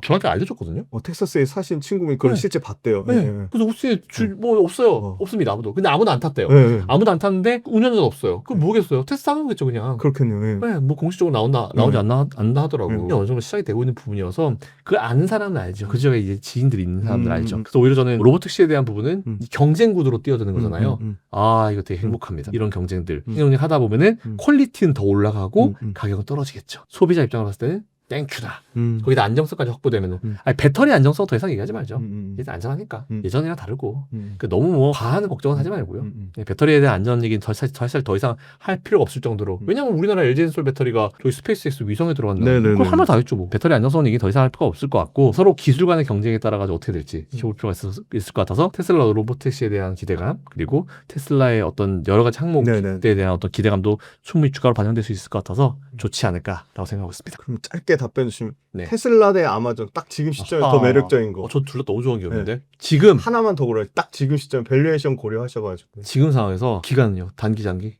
저한테 알려줬거든요. 텍사스에 사신 친구분 그걸 실제 봤대요. 그래서 오스틴에 뭐 없어요. 없습니다, 아무도. 근데 아무도 안 탔대요. 아무도 안 탔는데 운전자도 없어요. 그럼 뭐겠어요? 테스트 하는 거겠죠, 그냥. 그렇겠네요. 뭐 공식적으로 나오지 않나 하더라고. 어느 정도 시작이 되고 있는 부분이어서 그걸 아는 사람은 알죠. 그 지역에 이제 지인들이 있는 사람들 알죠. 그래서 오히려 저는 로보택시에 대한 부분은 경쟁 구도로 뛰어드는 거잖아요. 이거 되게 행복합니다. 이런 경쟁들 하다 보면은 퀄리티는 더 올라가고 가격은 떨어지겠죠. 소비자 입장으로 봤을 때는 땡큐다. 거기다 안정성까지 확보되면은. 배터리 안정성 더 이상 얘기하지 말죠. 일단 안전하니까. 예전이랑 다르고. 너무 뭐 과한 걱정은 하지 말고요. 배터리에 대한 안전 얘기는 사실 더 이상 할 필요가 없을 정도로. 왜냐면 우리나라 LG엔솔 배터리가 저희 스페이스X 위성에 들어간다. 그걸 할 말 다 했죠. 뭐. 배터리 안정성 얘기 더 이상 할 필요가 없을 것 같고, 서로 기술 간의 경쟁에 따라 가지고 어떻게 될지 지켜볼 필요가 있을 것 같아서, 테슬라 로보택시에 대한 기대감, 그리고 테슬라의 어떤 여러 가지 항목에 대한 어떤 기대감도 충분히 주가로 반영될 수 있을 것 같아서 좋지 않을까라고 생각하고 있습니다. 그럼 짧게 답변 주시면 테슬라 대 아마존 딱 지금 시점에 더 매력적인 거. 저 둘 다 너무 좋은 기업인데 지금 하나만 더 고려해. 딱 지금 시점 밸류에이션 고려하셔가지고. 지금 상황에서 기간은요? 단기, 장기?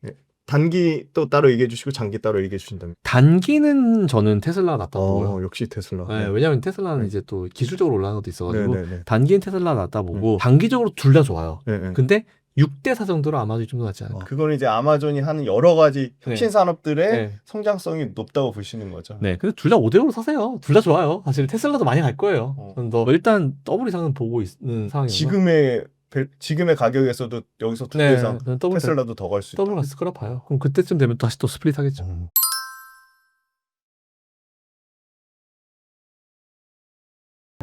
단기 또 따로 얘기해 주시고 장기 따로 얘기해 주신다면. 단기는 저는 테슬라가 낫다고 보고요. 역시 테슬라. 왜냐하면 테슬라는 이제 또 기술적으로 올라가는 것도 있어가지고 단기는 테슬라가 낫다 보고, 단기적으로 둘 다 좋아요. 근데 6대4 정도로 아마존이 좀 더 낫지 않을까. 그건 이제 아마존이 하는 여러 가지 혁신 산업들의 성장성이 높다고 보시는 거죠. 근데 둘 다 5대5로 사세요. 둘 다 좋아요. 사실 테슬라도 많이 갈 거예요. 일단 더블 이상은 보고 있는 상황이에요. 지금의 가격에서도 여기서 두 배 이상 테슬라도 더 갈 수 있다. 더블 갔을 거라 봐요. 그럼 그때쯤 되면 다시 또 스플릿 하겠죠.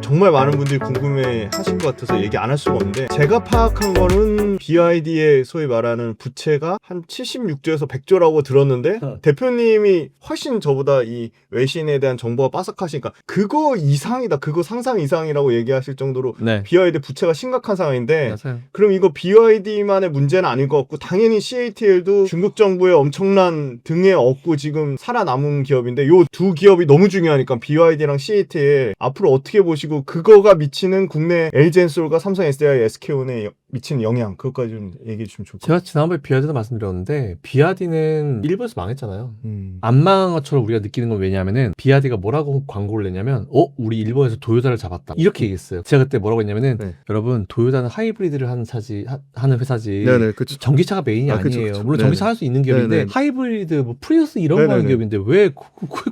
정말 많은 분들이 궁금해 하신 것 같아서 얘기 안 할 수가 없는데, 제가 파악한 거는 BYD의 소위 말하는 부채가 한 76조에서 100조라고 들었는데 대표님이 훨씬 저보다 이 외신에 대한 정보가 빠삭하시니까 그거 이상이다, 그거 상상 이상이라고 얘기하실 정도로 네. BYD 부채가 심각한 상황인데, 맞아요. 그럼 이거 BYD만의 문제는 아닐 것 같고 당연히 CATL도 중국 정부의 엄청난 등에 업고 지금 살아남은 기업인데, 요 두 기업이 너무 중요하니까 BYD랑 CATL 앞으로 어떻게 보시고 그거가 미치는 국내 LG엔솔과 삼성 SDI, SK온에 미치는 영향, 그것까지 좀 얘기해 주시면 좋을 것 제가 지난번에 비아디도 말씀드렸는데 비아디는 일본에서 망했잖아요. 같아요. 안 망한 것처럼 우리가 느끼는 건 왜냐면은 비아디가 뭐라고 광고를 냈냐면 우리 일본에서 도요타를 잡았다 이렇게 얘기했어요. 제가 그때 뭐라고 했냐면은 네. 여러분 도요타는 하이브리드를 하는 회사지 네네, 그쵸. 전기차가 메인이 그쵸, 아니에요. 그쵸. 물론 네네. 전기차 할 수 있는 기업인데 네네. 하이브리드 뭐 프리우스 이런 거 하는 네네네. 기업인데 왜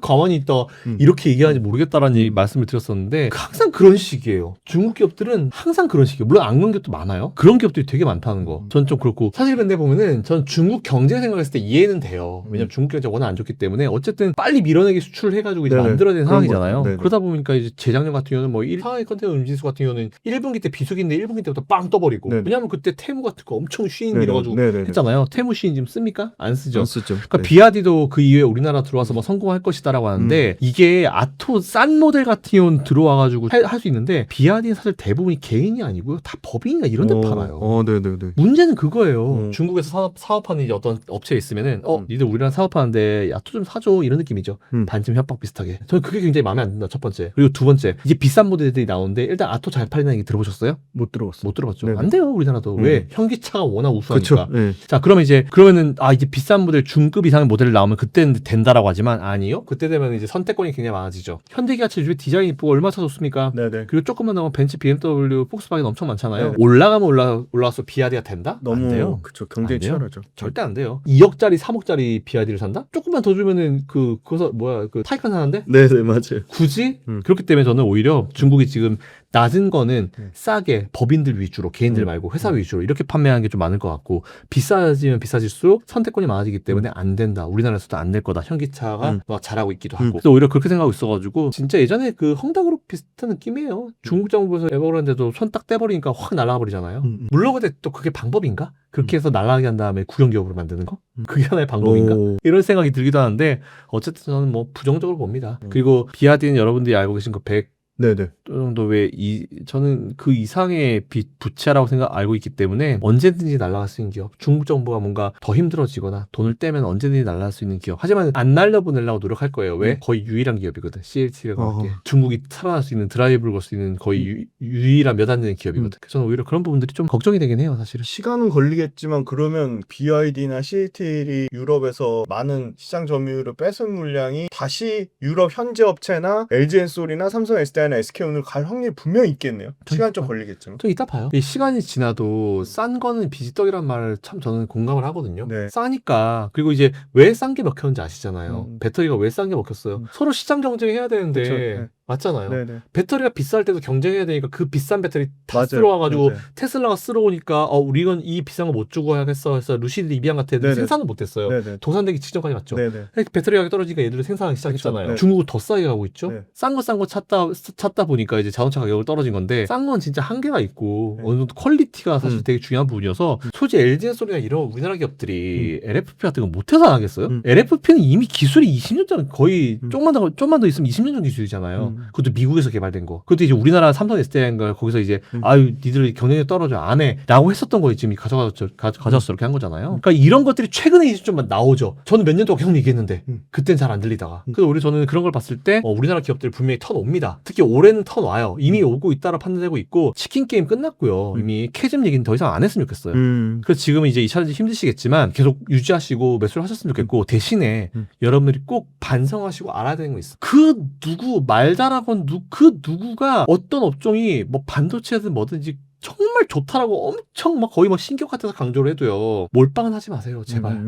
가만히 있다 이렇게 얘기하는지 모르겠다라는 말씀을 드렸었는데 항상 그런 식이에요. 중국 기업들은 항상 그런 식이에요. 물론 안 그런 기업도 많아요. 그런 기업들이 되게 많다는 거. 전 좀 그렇고 사실 근데 보면은 전 중국 경제 생각했을 때 이해는 돼요. 왜냐면 중국 경제가 워낙 안 좋기 때문에 어쨌든 빨리 밀어내기 수출을 해가지고 이제 네네. 만들어야 되는 그런 상황이잖아요. 거죠. 네네. 그러다 보니까 이제 재작년 같은 경우는 뭐 상하이 컨테이너 음지수 같은 경우는 1분기 때 비수기인데 1분기 때부터 빵 떠버리고. 네네. 왜냐면 그때 테무 같은 거 엄청 쉬인 네네. 밀어가지고 네네네. 했잖아요. 테무 쉬인 지금 씁니까? 안 쓰죠. 안 쓰죠. 그러니까 네. 비아디도 그 이후에 우리나라 들어와서 뭐 성공할 것이다라고 하는데 이게 아토 싼 모델 같은 경우는 들어와가지고 할 수 있는데 비아디는 사실 대부분이 개인이 아니고요. 다 법인이나 이런 데 팔아요. 네네네. 문제는 그거예요. 중국에서 사업하는 이제 어떤 업체에 있으면은 니들 우리랑 사업하는데 야토 좀 사줘 이런 느낌이죠. 반쯤 협박 비슷하게. 저는 그게 굉장히 마음에 안 든다. 첫 번째. 그리고 두 번째, 이제 비싼 모델들이 나오는데 일단 아토 잘 팔리는 얘기 들어보셨어요? 못 들어봤어. 못 들어봤죠. 네네. 안 돼요 우리나라도. 왜? 현기차가 워낙 우수하니까. 그쵸. 네. 자 그러면 이제 비싼 모델 중급 이상의 모델을 나오면 그때는 된다라고 하지만 아니요. 그때 되면 이제 선택권이 굉장히 많아지죠. 현대기아차 요즘에 디자인 이쁘고 얼마나 좋습니까? 네네. 그리고 조금만 나오면 벤츠, BMW, 폭스바겐 엄청 많잖아요. 네. 올라가면 올라가서 비아디가 된다? 안 돼요. 너무 그쵸. 경쟁이 안 돼요. 치열하죠. 절대 안 돼요. 2억짜리, 3억짜리 비아디를 산다? 조금만 더 주면은 그거서 그 타이칸 사는데? 네네, 맞아요. 굳이? 그렇기 때문에 저는 오히려 중국이 지금 낮은 거는 싸게 법인들 위주로, 개인들 말고 회사 위주로 이렇게 판매하는 게 좀 많을 것 같고, 비싸지면 비싸질수록 선택권이 많아지기 때문에 안 된다. 우리나라에서도 안 될 거다. 현기차가 막 잘하고 있기도 하고. 그래서 오히려 그렇게 생각하고 있어가지고 진짜 예전에 그 헝다그룹 비슷한 느낌이에요. 중국 정부에서 에버그란데도 손 딱 떼버리니까 확 날아버리잖아요. 물론 근데 또 그게 방법인가? 그렇게 해서 날아가게 한 다음에 국영기업으로 만드는 거? 그게 하나의 방법인가? 이런 생각이 들기도 하는데 어쨌든 저는 뭐 부정적으로 봅니다. 그리고 비아디는 여러분들이 알고 계신 그 100 네네. 정도 저는 그 이상의 부채라고 알고 있기 때문에 언제든지 날아갈 수 있는 기업. 중국 정부가 뭔가 더 힘들어지거나 돈을 떼면 언제든지 날아갈 수 있는 기업. 하지만 안 날려보내려고 노력할 거예요. 왜? 거의 유일한 기업이거든. CATL과 함께. 중국이 살아날 수 있는, 드라이브를 걸 수 있는 거의 유일한 몇 안 되는 기업이거든. 그래서 저는 오히려 그런 부분들이 좀 걱정이 되긴 해요, 사실은. 시간은 걸리겠지만 그러면 BYD나 CATL이 유럽에서 많은 시장 점유율을 뺏은 물량이 다시 유럽 현지 업체나 LG엔솔이나 삼성 SDI나 SK온을 갈 확률이 분명히 있겠네요. 시간 좀 걸리겠지만. 좀 이따 봐요. 이 시간이 지나도 싼 거는 비지떡이란 말을 참 저는 공감을 하거든요. 네. 싸니까. 그리고 이제 왜 싼 게 먹혔는지 아시잖아요. 배터리가 왜 싼 게 먹혔어요. 서로 시장 경쟁해야 되는데 그쵸, 네. 맞잖아요. 네네. 배터리가 비쌀 때도 경쟁해야 되니까 그 비싼 배터리 다 맞아요. 쓸어와가지고 맞아요. 테슬라가 쓸어오니까 우리건 이 비싼 거 못 주고 하겠어 해서 루시드 이비안 같은 애들 네네. 생산을 못했어요. 네네. 도산되기 직전까지 갔죠. 네네. 배터리 가격이 떨어지니까 얘들이 생산하기 시작했잖아요. 그쵸, 네. 중국은 더 싸게 가고 있죠. 네. 싼 거 찾다 보니까 이제 자동차 가격을 떨어진 건데 싼 건 진짜 한계가 있고 네. 어느 정도 퀄리티가 사실 되게 중요한 부분이어서 솔직히 LG엔솔이나 이런 우리나라 기업들이 LFP 같은 거 못해서 안 하겠어요? LFP는 이미 기술이 20년 전 거의 좀만 더 있으면 20년 전 기술이잖아요. 그것도 미국에서 개발된 거. 그것도 이제 우리나라 삼성 SDI인가 거기서 이제 니들 경쟁력이 떨어져 안 해 라고 했었던 거 지금 가져와서 이렇게 한 거잖아요. 그러니까 이런 것들이 최근에 이제 좀 나오죠. 저는 몇 년 동안 계속 얘기했는데 그땐 잘 안 들리다가. 그래서 오히려 저는 그런 걸 봤을 때 우리나라 기업들 분명히 턴 옵니다. 특히 올해는 턴 와요. 이미 오고 있다라 판단되고 있고 치킨 게임 끝났고요. 이미 캐즘 얘기는 더 이상 안 했으면 좋겠어요. 그래서 지금은 이제 이 차례 힘드시겠지만 계속 유지하시고 매수를 하셨으면 좋겠고 대신에 여러분들이 꼭 반성하시고 알아야 되는 거 있어. 그 누구 말 잘하건 그 누구가 어떤 업종이 뭐 반도체든 뭐든지 정말 좋다라고 엄청 막 거의 막 신격 같아서 강조를 해도요. 몰빵은 하지 마세요. 제발.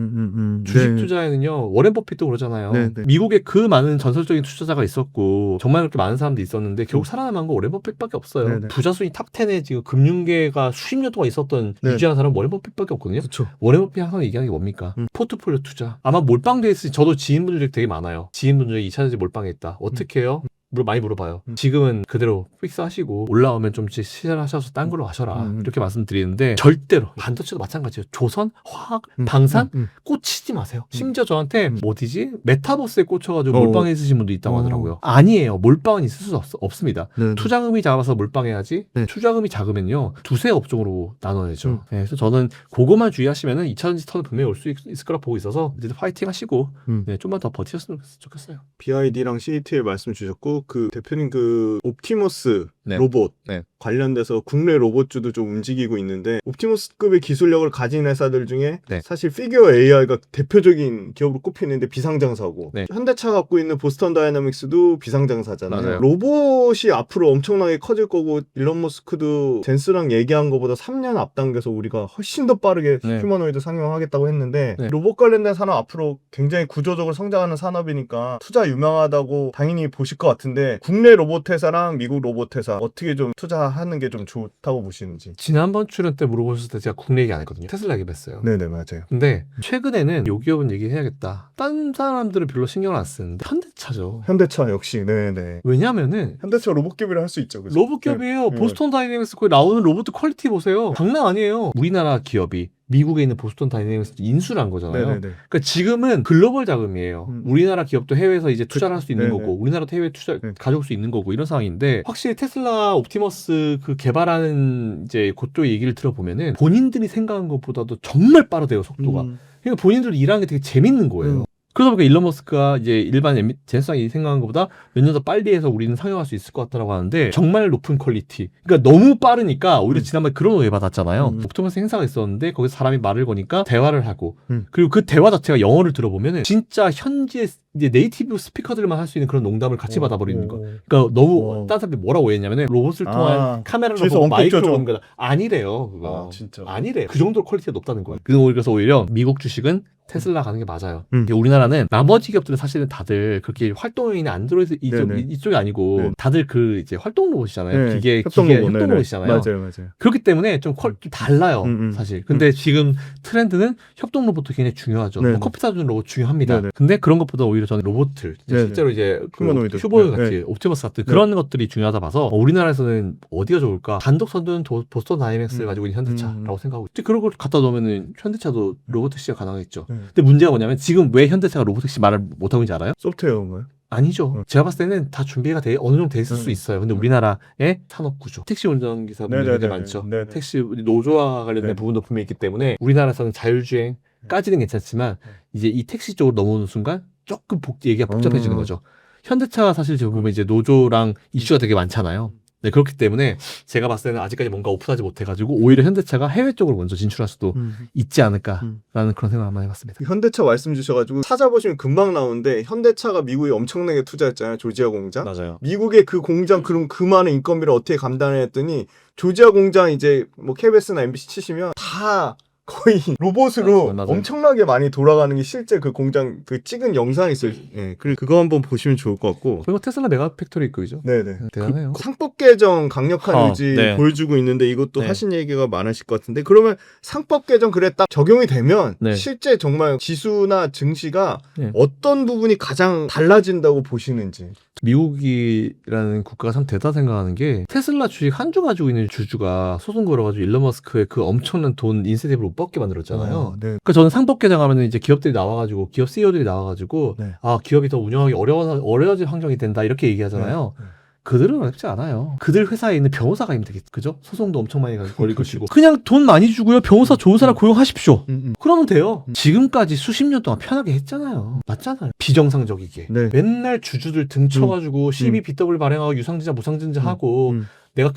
주식 투자에는요. 워렌 버핏도 그러잖아요. 네, 네. 미국에 그 많은 전설적인 투자자가 있었고 정말 그렇게 많은 사람들이 있었는데 결국 살아남은 거 워렌 버핏밖에 없어요. 네, 네. 부자 순위 탑 10에 지금 금융계가 수십 년 동안 있었던 네. 유지한 사람은 워렌 버핏밖에 없거든요. 그쵸. 워렌 버핏이 항상 얘기하는 게 뭡니까? 포트폴리오 투자. 아마 몰빵돼 있으니 저도 지인분들이 되게 많아요. 지인분들이 2차전지 몰빵에 있다. 어떻게 해요? 많이 물어봐요. 지금은 그대로 픽스하시고 올라오면 좀 시전하셔서 딴 걸로 가셔라. 이렇게 말씀드리는데 절대로 반도체도 마찬가지예요. 조선, 화학, 방산 꽂히지 마세요. 심지어 저한테 어디지? 메타버스에 꽂혀가지고 몰빵해 있으신 분도 있다고 하더라고요. 아니에요. 몰빵은 있을 수 없습니다. 네. 투자금이 작아서 몰빵해야지. 네. 투자금이 작으면요. 두세 업종으로 나눠야죠. 네, 그래서 저는 그거만 주의하시면은 2차전지 턴은 분명히 올 수 있을 거라 보고 있어서 이제 파이팅 하시고 네, 좀만 더 버티셨으면 좋겠어요. BID랑 CATL 말씀 주셨고 그 대표님 그 옵티머스 네. 로봇 네. 관련돼서 국내 로봇주도 좀 움직이고 있는데 옵티머스급의 기술력을 가진 회사들 중에 네. 사실 피규어 AI가 대표적인 기업으로 꼽히는데 비상장사고 네. 현대차 갖고 있는 보스턴 다이나믹스도 비상장사잖아요. 맞아요. 로봇이 앞으로 엄청나게 커질 거고 일론 머스크도 젠스랑 얘기한 것보다 3년 앞당겨서 우리가 훨씬 더 빠르게 네. 휴머노이드 상용하겠다고 했는데 네. 로봇 관련된 산업 앞으로 굉장히 구조적으로 성장하는 산업이니까 투자 유명하다고 당연히 보실 것 같은데 국내 로봇 회사랑 미국 로봇 회사 어떻게 좀 투자하는 게 좀 좋다고 보시는지. 지난번 출연 때 물어보셨을 때 제가 국내 얘기 안 했거든요. 테슬라 얘기했어요. 네네 맞아요. 근데 최근에는 요 기업은 얘기해야겠다. 딴 사람들은 별로 신경을 안 쓰는데 현대차죠. 현대차 역시 네네. 왜냐면은 현대차 로봇 기업이라 할 수 있죠. 그죠? 로봇 기업이에요. 네. 보스턴 다이내믹스 거기 나오는 로봇 퀄리티 보세요. 장난 아니에요. 우리나라 기업이 미국에 있는 보스턴 다이내믹스 인수를 한 거잖아요. 네네네. 그러니까 지금은 글로벌 자금이에요. 우리나라 기업도 해외에서 이제 투자를 할 수 있는 네네. 거고, 우리나라도 해외 투자 네. 가져올 수 있는 거고 이런 상황인데 확실히 테슬라 옵티머스 그 개발하는 이제 그쪽 얘기를 들어보면은 본인들이 생각한 것보다도 정말 빠르대요 속도가. 그러니까 본인들 일하는 게 되게 재밌는 거예요. 그러다 보니까 일론 머스크가 이제 일반 제네상이 생각한 것보다 몇 년 더 빨리 해서 우리는 상용할 수 있을 것 같다라고 하는데 정말 높은 퀄리티. 그러니까 너무 빠르니까 오히려 지난번에 그런 오해 받았잖아요. 옵티머스 행사가 있었는데 거기서 사람이 말을 거니까 대화를 하고 그리고 그 대화 자체가 영어를 들어보면은 진짜 현지의 이제 네이티브 스피커들만 할 수 있는 그런 농담을 같이 받아버리는 거. 그러니까 너무 딴 사람들이 뭐라고 오해했냐면은 로봇을 통한 카메라를 보고 마이크로 보는 거다. 아니래요. 그거. 진짜. 아니래요. 그 정도로 퀄리티가 높다는 거예요. 그래서 오히려 미국 주식은 테슬라 가는 게 맞아요. 우리나라는 나머지 기업들은 사실은 다들 그렇게 활동에 있는 안드로이드 이쪽이 아니고 다들 그 이제 활동 로봇이잖아요. 기계 협동 로봇이잖아요. 맞아요. 그렇기 때문에 좀 달라요, 사실. 근데 지금 트렌드는 협동 로봇도 굉장히 중요하죠. 뭐 커피 사주는 로봇 중요합니다. 근데 그런 것보다 오히려 저는 로봇들, 실제로 이제 휴머노이드. 휴보이 같이 옵티머스 같은 그런 것들이 중요하다 봐서 우리나라에서는 어디가 좋을까? 단독 선두는 보스턴 다이내믹스를 가지고 있는 현대차라고 생각하고 있죠. 그런 걸 갖다 놓으면은 현대차도 로봇택시가 가능하겠죠. 근데 문제가 뭐냐면 지금 왜 현대차가 로봇택시 말을 못하고 있는지 알아요? 소프트웨어인가요? 아니죠. 제가 봤을 때는 다 준비가 어느 정도 돼 있을 수 있어요. 근데 우리나라의 산업 구조, 택시 운전기사분들이 굉장히 많죠. 택시 노조와 관련된 부분도 분명히 있기 때문에 우리나라에서는 자율주행까지는 괜찮지만 이제 이 택시 쪽으로 넘어오는 순간 조금 얘기가 복잡해지는 거죠. 현대차가 사실 지금 보면 이제 노조랑 이슈가 되게 많잖아요. 네, 그렇기 때문에 제가 봤을 때는 아직까지 뭔가 오픈하지 못해가지고 오히려 현대차가 해외 쪽으로 먼저 진출할 수도 있지 않을까라는 그런 생각 한번 해봤습니다. 현대차 말씀 주셔가지고 찾아보시면 금방 나오는데 현대차가 미국에 엄청나게 투자했잖아요. 조지아 공장. 맞아요. 미국의 그 공장 그럼 그 많은 인건비를 어떻게 감당해 했더니 조지아 공장 이제 뭐 KBS나 MBC 치시면 다 거의 로봇으로 맞아요. 엄청나게 많이 돌아가는 게 실제 그 공장 그 찍은 영상이 있어요. 예, 그거 한번 보시면 좋을 것 같고. 그리고 테슬라 메가 팩토리 그죠? 네네. 대단해요. 상법 개정 강력한 의지 네. 보여주고 있는데 이것도 네. 하신 얘기가 많으실 것 같은데 그러면 상법 개정 그래 딱 적용이 되면 네. 실제 정말 지수나 증시가 네. 어떤 부분이 가장 달라진다고 보시는지. 미국이라는 국가가 참 대단하다 생각하는 게 테슬라 주식 한 주 가지고 있는 주주가 소송 걸어가지고 일론 머스크의 그 엄청난 돈 인센티브를 못 받게 만들었잖아요. 네. 그러니까 저는 상법 개정하면 이제 기업들이 나와가지고 기업 CEO들이 나와가지고 네. 아 기업이 더 운영하기 어려워질 환경이 된다 이렇게 얘기하잖아요. 네. 그들은 어렵지 않아요. 그들 회사에 있는 변호사가 있면 되겠죠. 그죠? 소송도 엄청 많이 걸릴 것이고 그냥 돈 많이 주고요. 변호사 좋은 사람 고용하십시오. 그러면 돼요. 지금까지 수십 년 동안 편하게 했잖아요. 맞잖아요. 비정상적이게. 네. 맨날 주주들 등쳐가지고 CBBW 발행하고 유상증자 무상증자 하고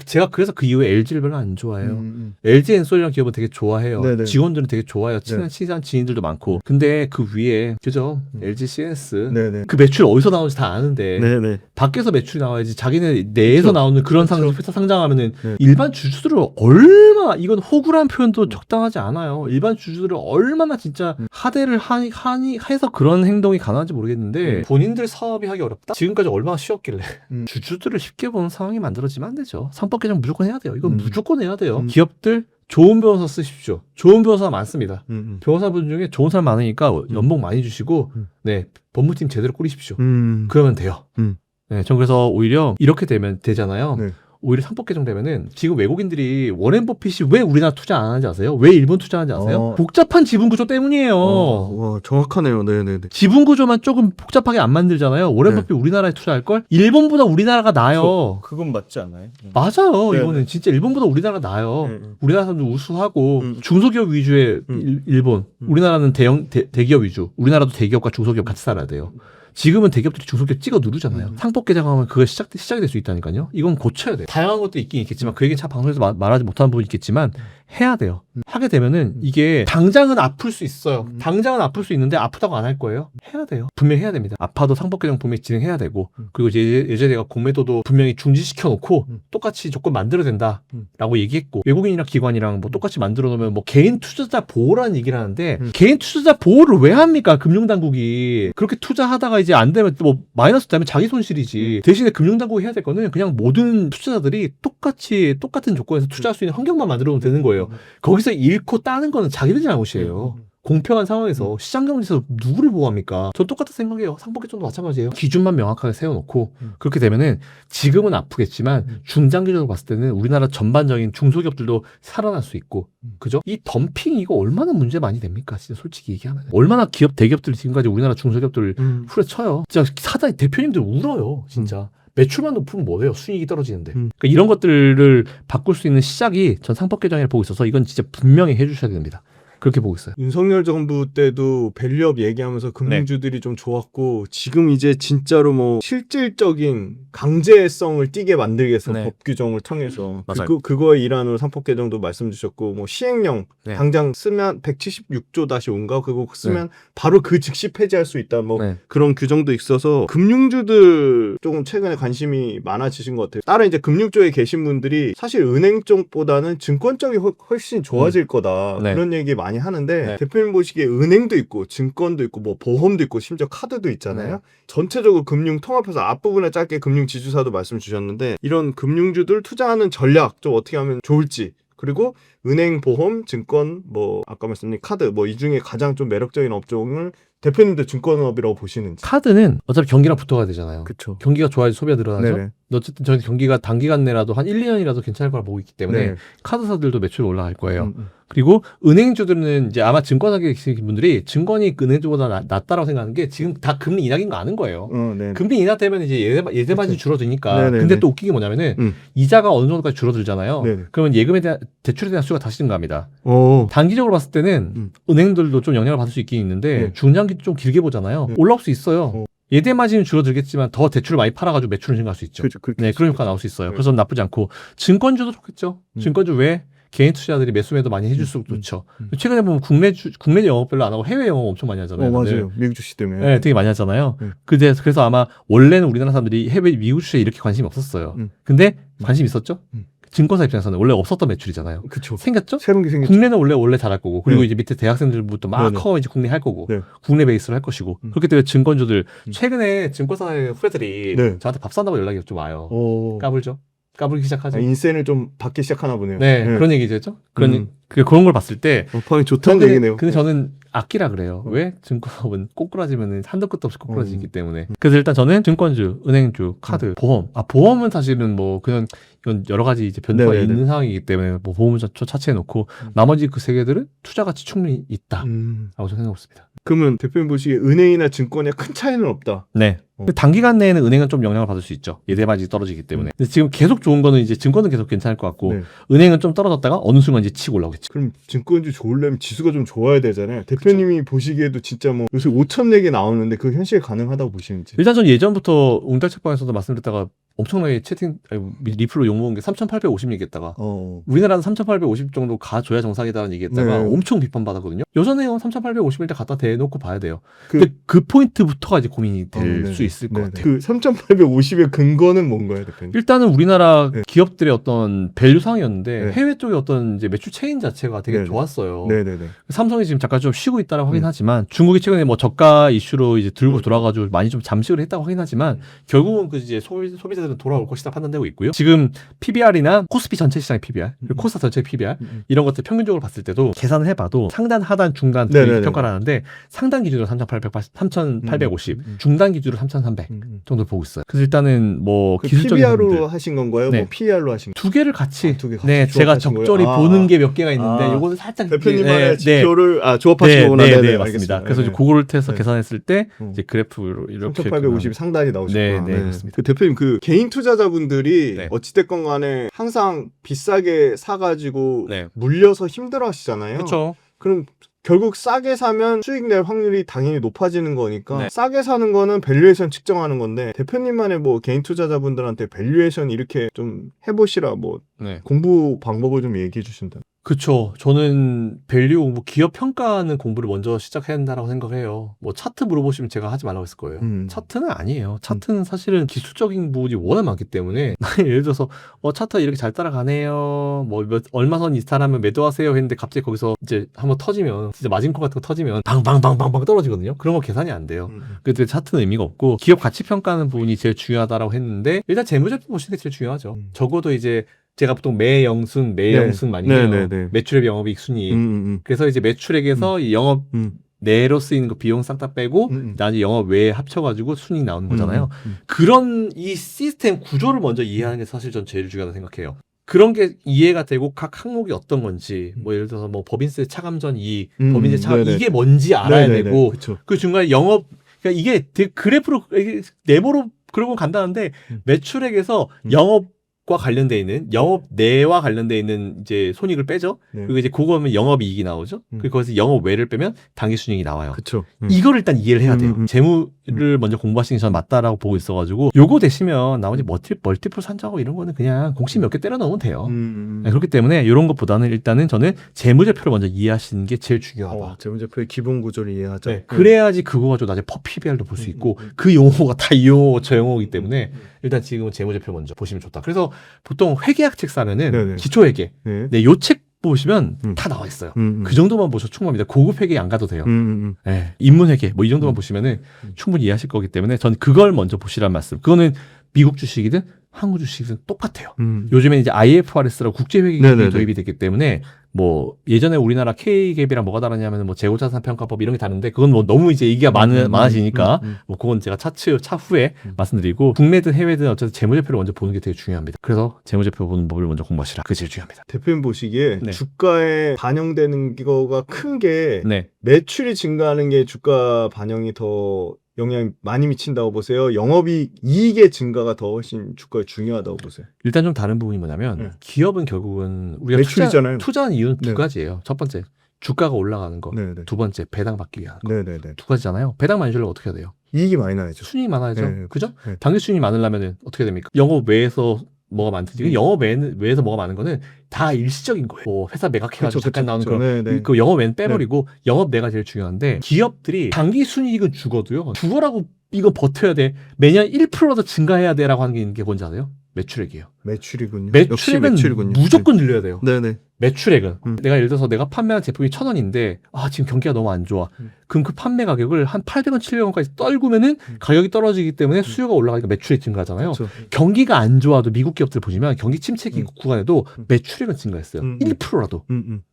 제가 그래서 그 이후에 LG를 별로 안 좋아해요. LG 엔솔이라는 기업은 되게 좋아해요. 네네. 직원들은 되게 좋아요. 친한 지인들도 많고. 근데 그 위에 그죠? LG CS 네네. 그 매출 어디서 나오는지 다 아는데 네네. 밖에서 매출이 나와야지 자기네 내에서 그렇죠. 나오는 그런 그렇죠. 회사 상장하면은 네. 일반 주주들을 얼마나 이건 호구라는 표현도 적당하지 않아요. 일반 주주들을 얼마나 진짜 하대를 해서 그런 행동이 가능한지 모르겠는데 본인들 사업이 하기 어렵다? 지금까지 얼마나 쉬웠길래 주주들을 쉽게 보는 상황이 만들어지면 안 되죠. 상법 개정 무조건 해야 돼요. 이건 무조건 해야 돼요. 기업들 좋은 변호사 쓰십시오. 좋은 변호사 많습니다. 변호사분 중에 좋은 사람 많으니까 연봉 많이 주시고 네 법무팀 제대로 꾸리십시오. 그러면 돼요. 네, 전 그래서 오히려 이렇게 되면 되잖아요. 네. 오히려 상법 개정되면은 지금 외국인들이 워렌 버핏이 왜 우리나라 투자 안 하는지 아세요? 왜 일본 투자하는지 아세요? 복잡한 지분 구조 때문이에요. 와, 정확하네요. 네네네. 지분 구조만 조금 복잡하게 안 만들잖아요. 워렌 네. 버핏 우리나라에 투자할 걸? 일본보다 우리나라가 나아요. 그건 맞지 않아요? 맞아요. 네, 이거는 진짜 일본보다 우리나라가 나아요. 네. 우리나라 사람들 우수하고 음. 중소기업 위주의 일본. 음. 우리나라는 대기업 위주. 우리나라도 대기업과 중소기업 같이 살아야 돼요. 지금은 대기업들이 중소기업 찍어 누르잖아요. 상법 개정하면 그거 시작이 될 수 있다니까요. 이건 고쳐야 돼요. 다양한 것도 있긴 있겠지만 그 얘기는 참 방송에서 말하지 못하는 부분이 있겠지만 해야 돼요. 하게 되면은 이게 당장은 아플 수 있어요. 당장은 아플 수 있는데 아프다고 안 할 거예요. 해야 돼요. 분명히 해야 됩니다. 아파도 상법 개정 분명히 진행해야 되고 그리고 이제 예전에 내가 공매도도 분명히 중지시켜 놓고 똑같이 조건 만들어야 된다라고 얘기했고 외국인이랑 기관이랑 뭐 똑같이 만들어 놓으면 뭐 개인 투자자 보호라는 얘기를 하는데 개인 투자자 보호를 왜 합니까? 금융당국이 그렇게 투자하다가 이제 안 되면 뭐 마이너스 되면 자기 손실이지. 대신에 금융당국이 해야 될 거는 그냥 모든 투자자들이 똑같은 조건에서 투자할 수 있는 환경만 만들어 놓으면 되는 거예요. 거기서 잃고 따는 거는 자기들 잘못이에요. 공평한 상황에서 시장 경제에서 누구를 보호합니까? 저 똑같은 생각이에요. 상법 개정도 마찬가지예요. 기준만 명확하게 세워놓고 그렇게 되면은 지금은 아프겠지만 중장기적으로 봤을 때는 우리나라 전반적인 중소기업들도 살아날 수 있고 그죠? 이 덤핑 이거 얼마나 문제 많이 됩니까? 진짜 솔직히 얘기하면 얼마나 대기업들이 지금까지 우리나라 중소기업들을 후려쳐요. 진짜 사장 대표님들 울어요. 진짜. 매출만 높으면 뭐예요? 수익이 떨어지는데. 그러니까 이런 것들을 바꿀 수 있는 시작이 전 상법 개정이라고 보고 있어서 이건 진짜 분명히 해주셔야 됩니다. 그렇게 보고 있어요. 윤석열 정부 때도 밸류업 얘기하면서 금융주들이 좀 좋았고 지금 이제 진짜로 뭐 실질적인 강제성을 띠게 만들기 위해서 법 규정을 통해서 그거의 일환으로 상법 개정도 말씀 주셨고 뭐 시행령 당장 쓰면 176조-5인가 그거 쓰면 바로 그 즉시 폐지할 수 있다 뭐 그런 규정도 있어서 금융주들 조금 최근에 관심이 많아지신 것 같아요. 다른 이제 금융 쪽에 계신 분들이 사실 은행 쪽보다는 증권 쪽이 훨씬 좋아질 거다 그런 얘기 많이 하는데 대표님 보시기에 은행도 있고 증권도 있고 뭐 보험도 있고 심지어 카드도 있잖아요. 전체적으로 금융 통합해서 앞부분에 짧게 금융 지주사도 말씀 주셨는데 이런 금융주들 투자하는 전략 좀 어떻게 하면 좋을지 그리고 은행, 보험, 증권 뭐 아까 말씀드린 카드 뭐 이 중에 가장 좀 매력적인 업종을 대표님도 증권업이라고 보시는지. 카드는 어차피 경기랑 붙어가야 되잖아요. 그쵸. 경기가 좋아야지 소비가 늘어나죠. 네네. 어쨌든 저희 경기가 단기간 내라도 한 1, 2년이라도 괜찮을 거라 보고 있기 때문에 네. 카드사들도 매출이 올라갈 거예요. 그리고 은행주들은 이제 아마 증권하게 계신 분들이 증권이 은행주보다 낫다라고 생각하는 게 지금 다 금리 인하인 거 아는 거예요. 금리 인하되면 이제 예대 마진이 줄어드니까. 네네네. 근데 또 웃긴 게 뭐냐면은 이자가 어느 정도까지 줄어들잖아요. 네네. 그러면 예금에 대한 대출에 대한 수요가 다시 증가합니다. 오. 단기적으로 봤을 때는 은행들도 좀 영향을 받을 수 있긴 있는데 중장기 좀 길게 보잖아요. 올라올 수 있어요. 예대 마진은 줄어들겠지만 더 대출을 많이 팔아가지고 매출은 증가할 수 있죠. 네, 그런 효과가 나올 수 있어요. 그래서 나쁘지 않고 증권주도 좋겠죠. 증권주 왜 개인 투자자들이 매수매도 많이 해줄수록 좋죠. 최근에 보면 국내 영업 별로 안 하고 해외 영업 엄청 많이 하잖아요. 맞아요. 미국 주식 때문에. 네, 되게 많이 하잖아요. 그래서 아마 원래는 우리나라 사람들이 해외 미국 주식에 이렇게 관심이 없었어요. 근데 관심 있었죠? 증권사 입장에서는 원래 없었던 매출이잖아요. 그쵸. 생겼죠? 새로운 게 생겼죠. 국내는 원래 잘할 거고 그리고 이제 밑에 대학생들부터 막 이제 국내 할 거고 국내 베이스로 할 것이고 그렇기 때문에 증권주들 최근에 증권사의 후배들이 저한테 밥 산다고 연락이 좀 와요. 까불죠? 까불기 시작하죠. 인센을 좀 받기 시작하나 보네요. 네, 그런 얘기죠. 그런 걸 봤을 때 방이 좋다는 얘기네요. 근데 저는 아끼라 그래요. 왜? 증권업은 꼬꾸라지면 한도 끝도 없이 꼬꾸라지기 때문에. 그래서 일단 저는 증권주, 은행주, 카드, 보험. 보험은 사실은 뭐 그냥 이건 여러 가지 이제 변수가 있는 상황이기 때문에 뭐 보험을 차치해 놓고 나머지 그 세 개들은 투자 가치 충분히 있다라고 저는 생각하고 있습니다. 그러면 대표님 보시기에 은행이나 증권에 큰 차이는 없다. 네. 단기간 내에는 은행은 좀 영향을 받을 수 있죠. 예대 마진이 떨어지기 때문에. 근데 지금 계속 좋은 거는 이제 증권은 계속 괜찮을 것 같고 은행은 좀 떨어졌다가 어느 순간 이제 치고 올라오겠지. 그럼 증권주 좋으려면 지수가 좀 좋아야 되잖아요. 대표님이 보시기에도 진짜 뭐 요새 5천 얘기 나오는데 그 현실 가능하다고 보시는지. 일단 전 예전부터 웅달책방에서도 말씀드렸다가 엄청나게 리플로 욕먹은 게 3,850 얘기했다가 우리나라는 3,850 정도 가줘야 정상이다라는 얘기했다가 엄청 비판받았거든요. 여전해요. 3,850일 때 갖다 대놓고 봐야 돼요. 근데 그 포인트부터가 이제 고민이 될 수 있을 것 같아요. 그 3,850의 근거는 뭔가요, 대표님? 일단은 우리나라 기업들의 어떤 밸류 상이었는데 해외 쪽의 어떤 이제 매출 체인 자체가 되게 좋았어요. 삼성이 지금 잠깐 좀 쉬고 있다라고 하긴 하지만 중국이 최근에 뭐 저가 이슈로 이제 들고 돌아가지고 많이 좀 잠식을 했다고 하긴 하지만 결국은 그 이제 소비자들은 언제든 돌아올 것이다 판단되고 있고요. 지금 PBR이나 코스피 전체 시장의 PBR, 그리고 코스닥 전체 PBR 이런 것들 평균적으로 봤을 때도 계산을 해봐도 상단, 하단, 중간 평가를 하는데 상단 기준으로 3,850, 중단 기준으로 3,300 정도 보고 있어요. 그래서 일단은 뭐 그 기술적인 PBR로 부분들 하신 건가요? 네. 뭐 PER로 하신 두 개를 같이, 두 개 같이 네, 제가 조합하신 적절히 거예요? 보는 게 몇 개가 있는데 아. 요거는 살짝 대표님만의 네, 지표를 조합하신 거구나. 네, 네네, 맞습니다. 알겠습니다. 그래서 이제 네. 그거를 해서 네. 계산했을 때 이제 그래프로 이렇게 3,850 상단이 나오셨구나. 네, 맞습니다. 그 대표님 그 개인 투자자분들이 네. 어찌됐건 간에 항상 비싸게 사가지고 네. 물려서 힘들어하시잖아요. 그렇죠. 그럼 결국 싸게 사면 수익 낼 확률이 당연히 높아지는 거니까 네. 싸게 사는 거는 밸류에이션 측정하는 건데 대표님만의 뭐 개인 투자자분들한테 밸류에이션 이렇게 좀 해보시라 뭐 네. 공부 방법을 좀 얘기해 주신다. 그쵸. 저는 밸류 공부, 기업 평가하는 공부를 먼저 시작해야 된다고 생각해요. 뭐 차트 물어보시면 제가 하지 말라고 했을 거예요. 차트는 아니에요. 차트는 사실은 기술적인 부분이 워낙 많기 때문에 예를 들어서 차트 이렇게 잘 따라가네요. 뭐 얼마 선 이탈하면 매도하세요 했는데 갑자기 거기서 이제 한번 터지면 진짜 마진콜 같은 거 터지면 방방방방방 떨어지거든요. 그런 거 계산이 안 돼요. 그때 차트는 의미가 없고 기업 가치 평가하는 부분이 제일 중요하다라고 했는데 일단 재무제표 보시는 게 제일 중요하죠. 적어도 이제 제가 보통 매영순 많이 해요. 네네네. 매출액, 영업이익, 순이익. 그래서 이제 매출액에서 이 영업 내로 쓰이는 거 비용 싹 다 빼고 나중에 영업 외에 합쳐가지고 순이익 나오는 거잖아요. 그런 이 시스템 구조를 먼저 이해하는 게 사실 전 제일 중요하다고 생각해요. 그런 게 이해가 되고 각 항목이 어떤 건지 뭐 예를 들어서 뭐 법인세 차감전 이익, 법인세 차감 이게 뭔지 알아야 되고 그쵸. 그 중간에 영업 그러니까 이게 되게 그래프로 이게 네모로 그러고 간다는데 매출액에서 영업과 관련돼 있는 영업 내와 관련돼 있는 이제 손익을 빼죠. 네. 그리고 이제 그거면 영업이익이 나오죠. 그리고 거기서 영업 외를 빼면 당기순이익이 나와요. 그쵸. 이걸 일단 이해를 해야 돼요. 재무를 먼저 공부하시는 게 저는 맞다라고 보고 있어가지고 요거 되시면 나머지 멀티플 산정하고 이런 거는 그냥 공식 몇 개 때려 넣으면 돼요. 네, 그렇기 때문에 이런 것보다는 일단은 저는 재무제표를 먼저 이해하시는 게 제일 중요하다. 재무제표의 기본 구조를 이해하자. 네, 그래야지 그거 가지고 나중에 PBR도 볼 수 있고 그 용어가 다 이 용어 저 용어이기 때문에 일단 지금은 재무제표 먼저 보시면 좋다. 그래서 보통 회계학 책 사면은 네네. 기초회계 네. 요 책 보시면 다 나와 있어요. 그 정도만 보셔도 충분합니다. 고급 회계 안 가도 돼요. 네, 인문회계 뭐 이 정도만 보시면은 충분히 이해하실 거기 때문에 전 그걸 먼저 보시란 말씀. 그거는 미국 주식이든 한국 주식이든 똑같아요. 요즘에 이제 IFRS라고 국제회계기준이 도입이 됐기 때문에 뭐 예전에 우리나라 K갭이랑 뭐가 다르냐면 뭐 재고자산 평가법 이런 게 다른데 그건 뭐 너무 이제 얘기가 많아지니까 뭐 그건 제가 차후에 말씀드리고 국내든 해외든 어쨌든 재무제표를 먼저 보는 게 되게 중요합니다. 그래서 재무제표 보는 법을 먼저 공부하시라. 그게 제일 중요합니다. 대표님 보시기에 네. 주가에 반영되는 거가 큰 게 네. 매출이 증가하는 게 주가 반영이 더 영향이 많이 미친다고 보세요? 이익의 증가가 더 훨씬 주가에 중요하다고 보세요? 일단 좀 다른 부분이 뭐냐면 기업은 결국은 우리가 매출이잖아요. 투자하는 이유는 두 네. 가지예요. 첫 번째 주가가 올라가는 거. 네네. 두 번째 배당 받기 위한 거. 네네네. 두 가지잖아요. 배당 많이 주려면 어떻게 해야 돼요? 이익이 많이 나야죠. 순이익 많아야죠. 네. 그죠? 네. 당기 순이익 많으려면 어떻게 됩니까? 영업 외에서 뭐가 많든지 영업 외에서 뭐가 많은 거는 다 일시적인 거예요. 뭐 회사 매각해가지고 잠깐 나오는 그런 그 영업 외는 빼버리고 영업 내가 제일 중요한데 기업들이 당기 순이익은 죽어도요. 죽어라고 이거 버텨야 돼. 매년 1%라도 증가해야 돼라고 하는 게 뭔지 아세요? 매출액이에요. 매출이군요. 매출액은 무조건 늘려야 돼요. 네네. 매출액은 내가 예를 들어서 내가 판매한 제품이 1,000원인데 지금 경기가 너무 안 좋아. 그럼 그 판매 가격을 한 800원, 700원까지 떨구면은 가격이 떨어지기 때문에 수요가 올라가니까 매출액 증가하잖아요. 그렇죠. 경기가 안 좋아도 미국 기업들 보시면 경기 침체 구간에도 매출액은 증가했어요. 1%라도.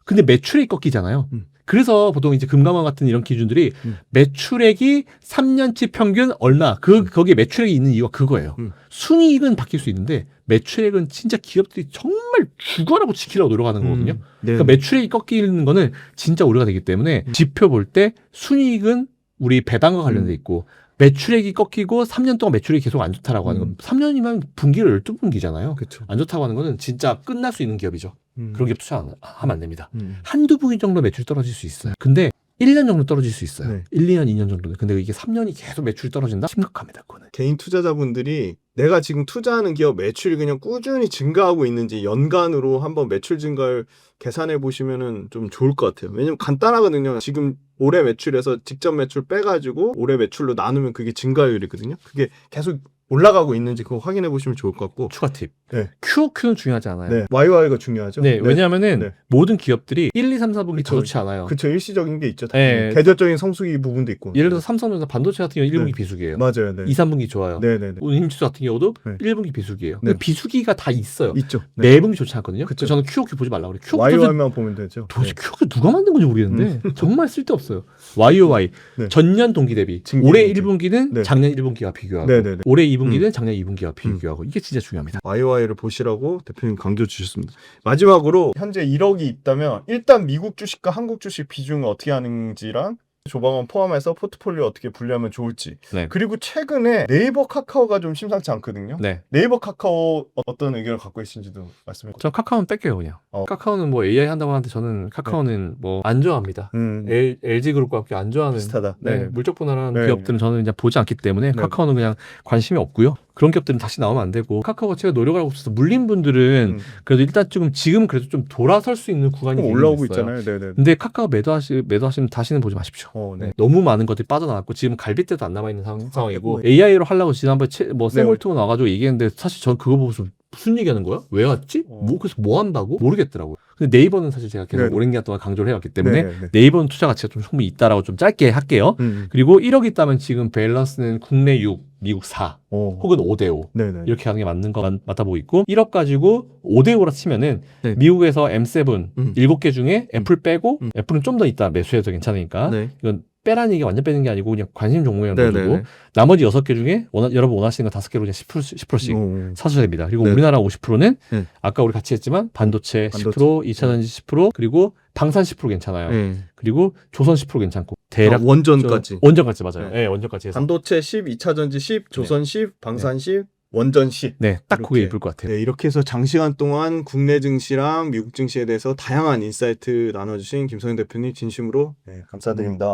근데 매출액이 꺾이잖아요. 그래서 보통 이제 금감원 같은 이런 기준들이 매출액이 3년치 평균 얼마 거기에 매출액이 있는 이유가 그거예요. 순이익은 바뀔 수 있는데 매출액은 진짜 기업들이 정말 죽어라고 지키려고 노력하는 거거든요. 그러니까 매출액이 꺾이는 거는 진짜 우려가 되기 때문에 지표 볼 때 순이익은 우리 배당과 관련돼 있고 매출액이 꺾이고 3년 동안 매출액이 계속 안 좋다라고 하는 건 3년이면 분기를 12분기잖아요. 그쵸. 안 좋다고 하는 거는 진짜 끝날 수 있는 기업이죠. 그런 기업 투자하면 안 됩니다. 한두 분기 정도 매출이 떨어질 수 있어요. 근데 1년 정도 떨어질 수 있어요. 네. 1, 2년, 2년 정도는. 근데 이게 3년이 계속 매출이 떨어진다? 심각합니다. 그거는. 개인 투자자분들이 내가 지금 투자하는 기업 매출이 그냥 꾸준히 증가하고 있는지 연간으로 한번 매출 증가를 계산해 보시면은 좀 좋을 것 같아요. 왜냐면 간단하거든요. 지금 올해 매출에서 직접 매출 빼가지고 올해 매출로 나누면 그게 증가율이거든요. 그게 계속 올라가고 있는지 그거 확인해 보시면 좋을 것 같고. 추가 팁. 네. QOQ는 중요하지 않아요. 네. YY가 중요하죠. 네, 왜냐하면은 네. 모든 기업들이 1, 2, 3, 4분기 그쵸. 다 좋지 않아요. 그쵸. 일시적인 게 있죠. 네. 계절적인 성수기 부분도 있고. 예를 들어서 삼성전자 반도체 같은 경우 1분기 네. 비수기예요. 맞아요. 네. 2, 3분기 좋아요. 네네네. 인지수 같은 경우도 네. 1분기 비수기예요. 네. 근데 비수기가 다 있어요. 있죠. 네. 매분기 좋지 않거든요. 그쵸. 그래서 저는 QOQ 보지 말라고 그래요. QOQ YY만 보면 되죠. 도대체 QOQ 누가 만든 건지 모르겠는데 정말 쓸데없어요. YOY 네. 전년 동기 대비 증기 올해 증기. 1분기는 네. 작년 1분기와 비교하고 네네네. 올해 2분기는 작년 2분기와 비교하고 이게 진짜 중요합니다. YY를 보시라고 대표님 강조 주셨습니다. 마지막으로 현재 1억이 있다면 일단 미국 주식과 한국 주식 비중을 어떻게 하는지랑 조방원 포함해서 포트폴리오 어떻게 분류하면 좋을지. 네. 그리고 최근에 네이버 카카오가 좀 심상치 않거든요. 네. 네이버 카카오 어떤 의견을 갖고 계신지도 말씀해 주세요. 전 카카오는 뺄게요 그냥. 어. 카카오는 뭐 AI 한다고 하는데 저는 카카오는 뭐 안 좋아합니다. LG 그룹과 함께 안 좋아하는 비슷하다. 네, 네. 물적 분할하는 네. 기업들은 저는 그냥 보지 않기 때문에 네. 카카오는 그냥 관심이 없고요. 그런 기업들은 다시 나오면 안 되고 카카오가 제가 노력을 하고 있어서 물린 분들은 그래도 일단 지금 그래도 좀 돌아설 수 있는 구간이 되긴 올라오고 됐어요. 있잖아요. 네네. 근데 카카오 매도하시면 다시는 보지 마십시오. 네. 네, 너무 많은 것들이 빠져나왔고 지금 갈빗대도 안 남아 있는 상황이고 네. AI로 하려고 지난번에 뭐 네. 세몰트가 나와가지고 얘기했는데 사실 전 그거 보고서 무슨 얘기하는 거야? 왜 왔지? 그래서 뭐 한다고? 모르겠더라고요. 근데 네이버는 사실 제가 계속 네. 오랜 기간 동안 강조를 해왔기 때문에 네네. 네이버는 투자 가치가 좀 충분히 있다라고 좀 짧게 할게요. 그리고 1억 있다면 지금 밸런스는 국내 6, 미국 4 혹은 5대5 네네. 이렇게 하는 게 맞는 거 맞다 보고 있고 1억 가지고 5대5라 치면은 네. 미국에서 M7 7개 중에 애플 빼고 음. 애플은 좀 더 있다 매수해도 괜찮으니까 네. 이건 빼라는 얘기가 완전 빼는 게 아니고 그냥 관심 종목이라는 네네네. 거고 나머지 6개 중에 여러분 원하시는 거 5개로 그냥 10%씩 사셔야 됩니다. 그리고 네. 우리나라 50%는 네. 아까 우리 같이 했지만 반도체 10%, 2차전지 10% 그리고 방산 10% 괜찮아요. 네. 그리고 조선 10% 괜찮고 대략 원전까지. 원전까지 맞아요. 네. 네, 원전까지 해서 반도체 10, 2차전지 10, 조선 10, 방산 10, 원전 10. 네, 딱 그게 이렇게. 예쁠 것 같아요. 네, 이렇게 해서 장시간 동안 국내 증시랑 미국 증시에 대해서 다양한 인사이트 나눠주신 김성현 대표님 진심으로 감사드립니다.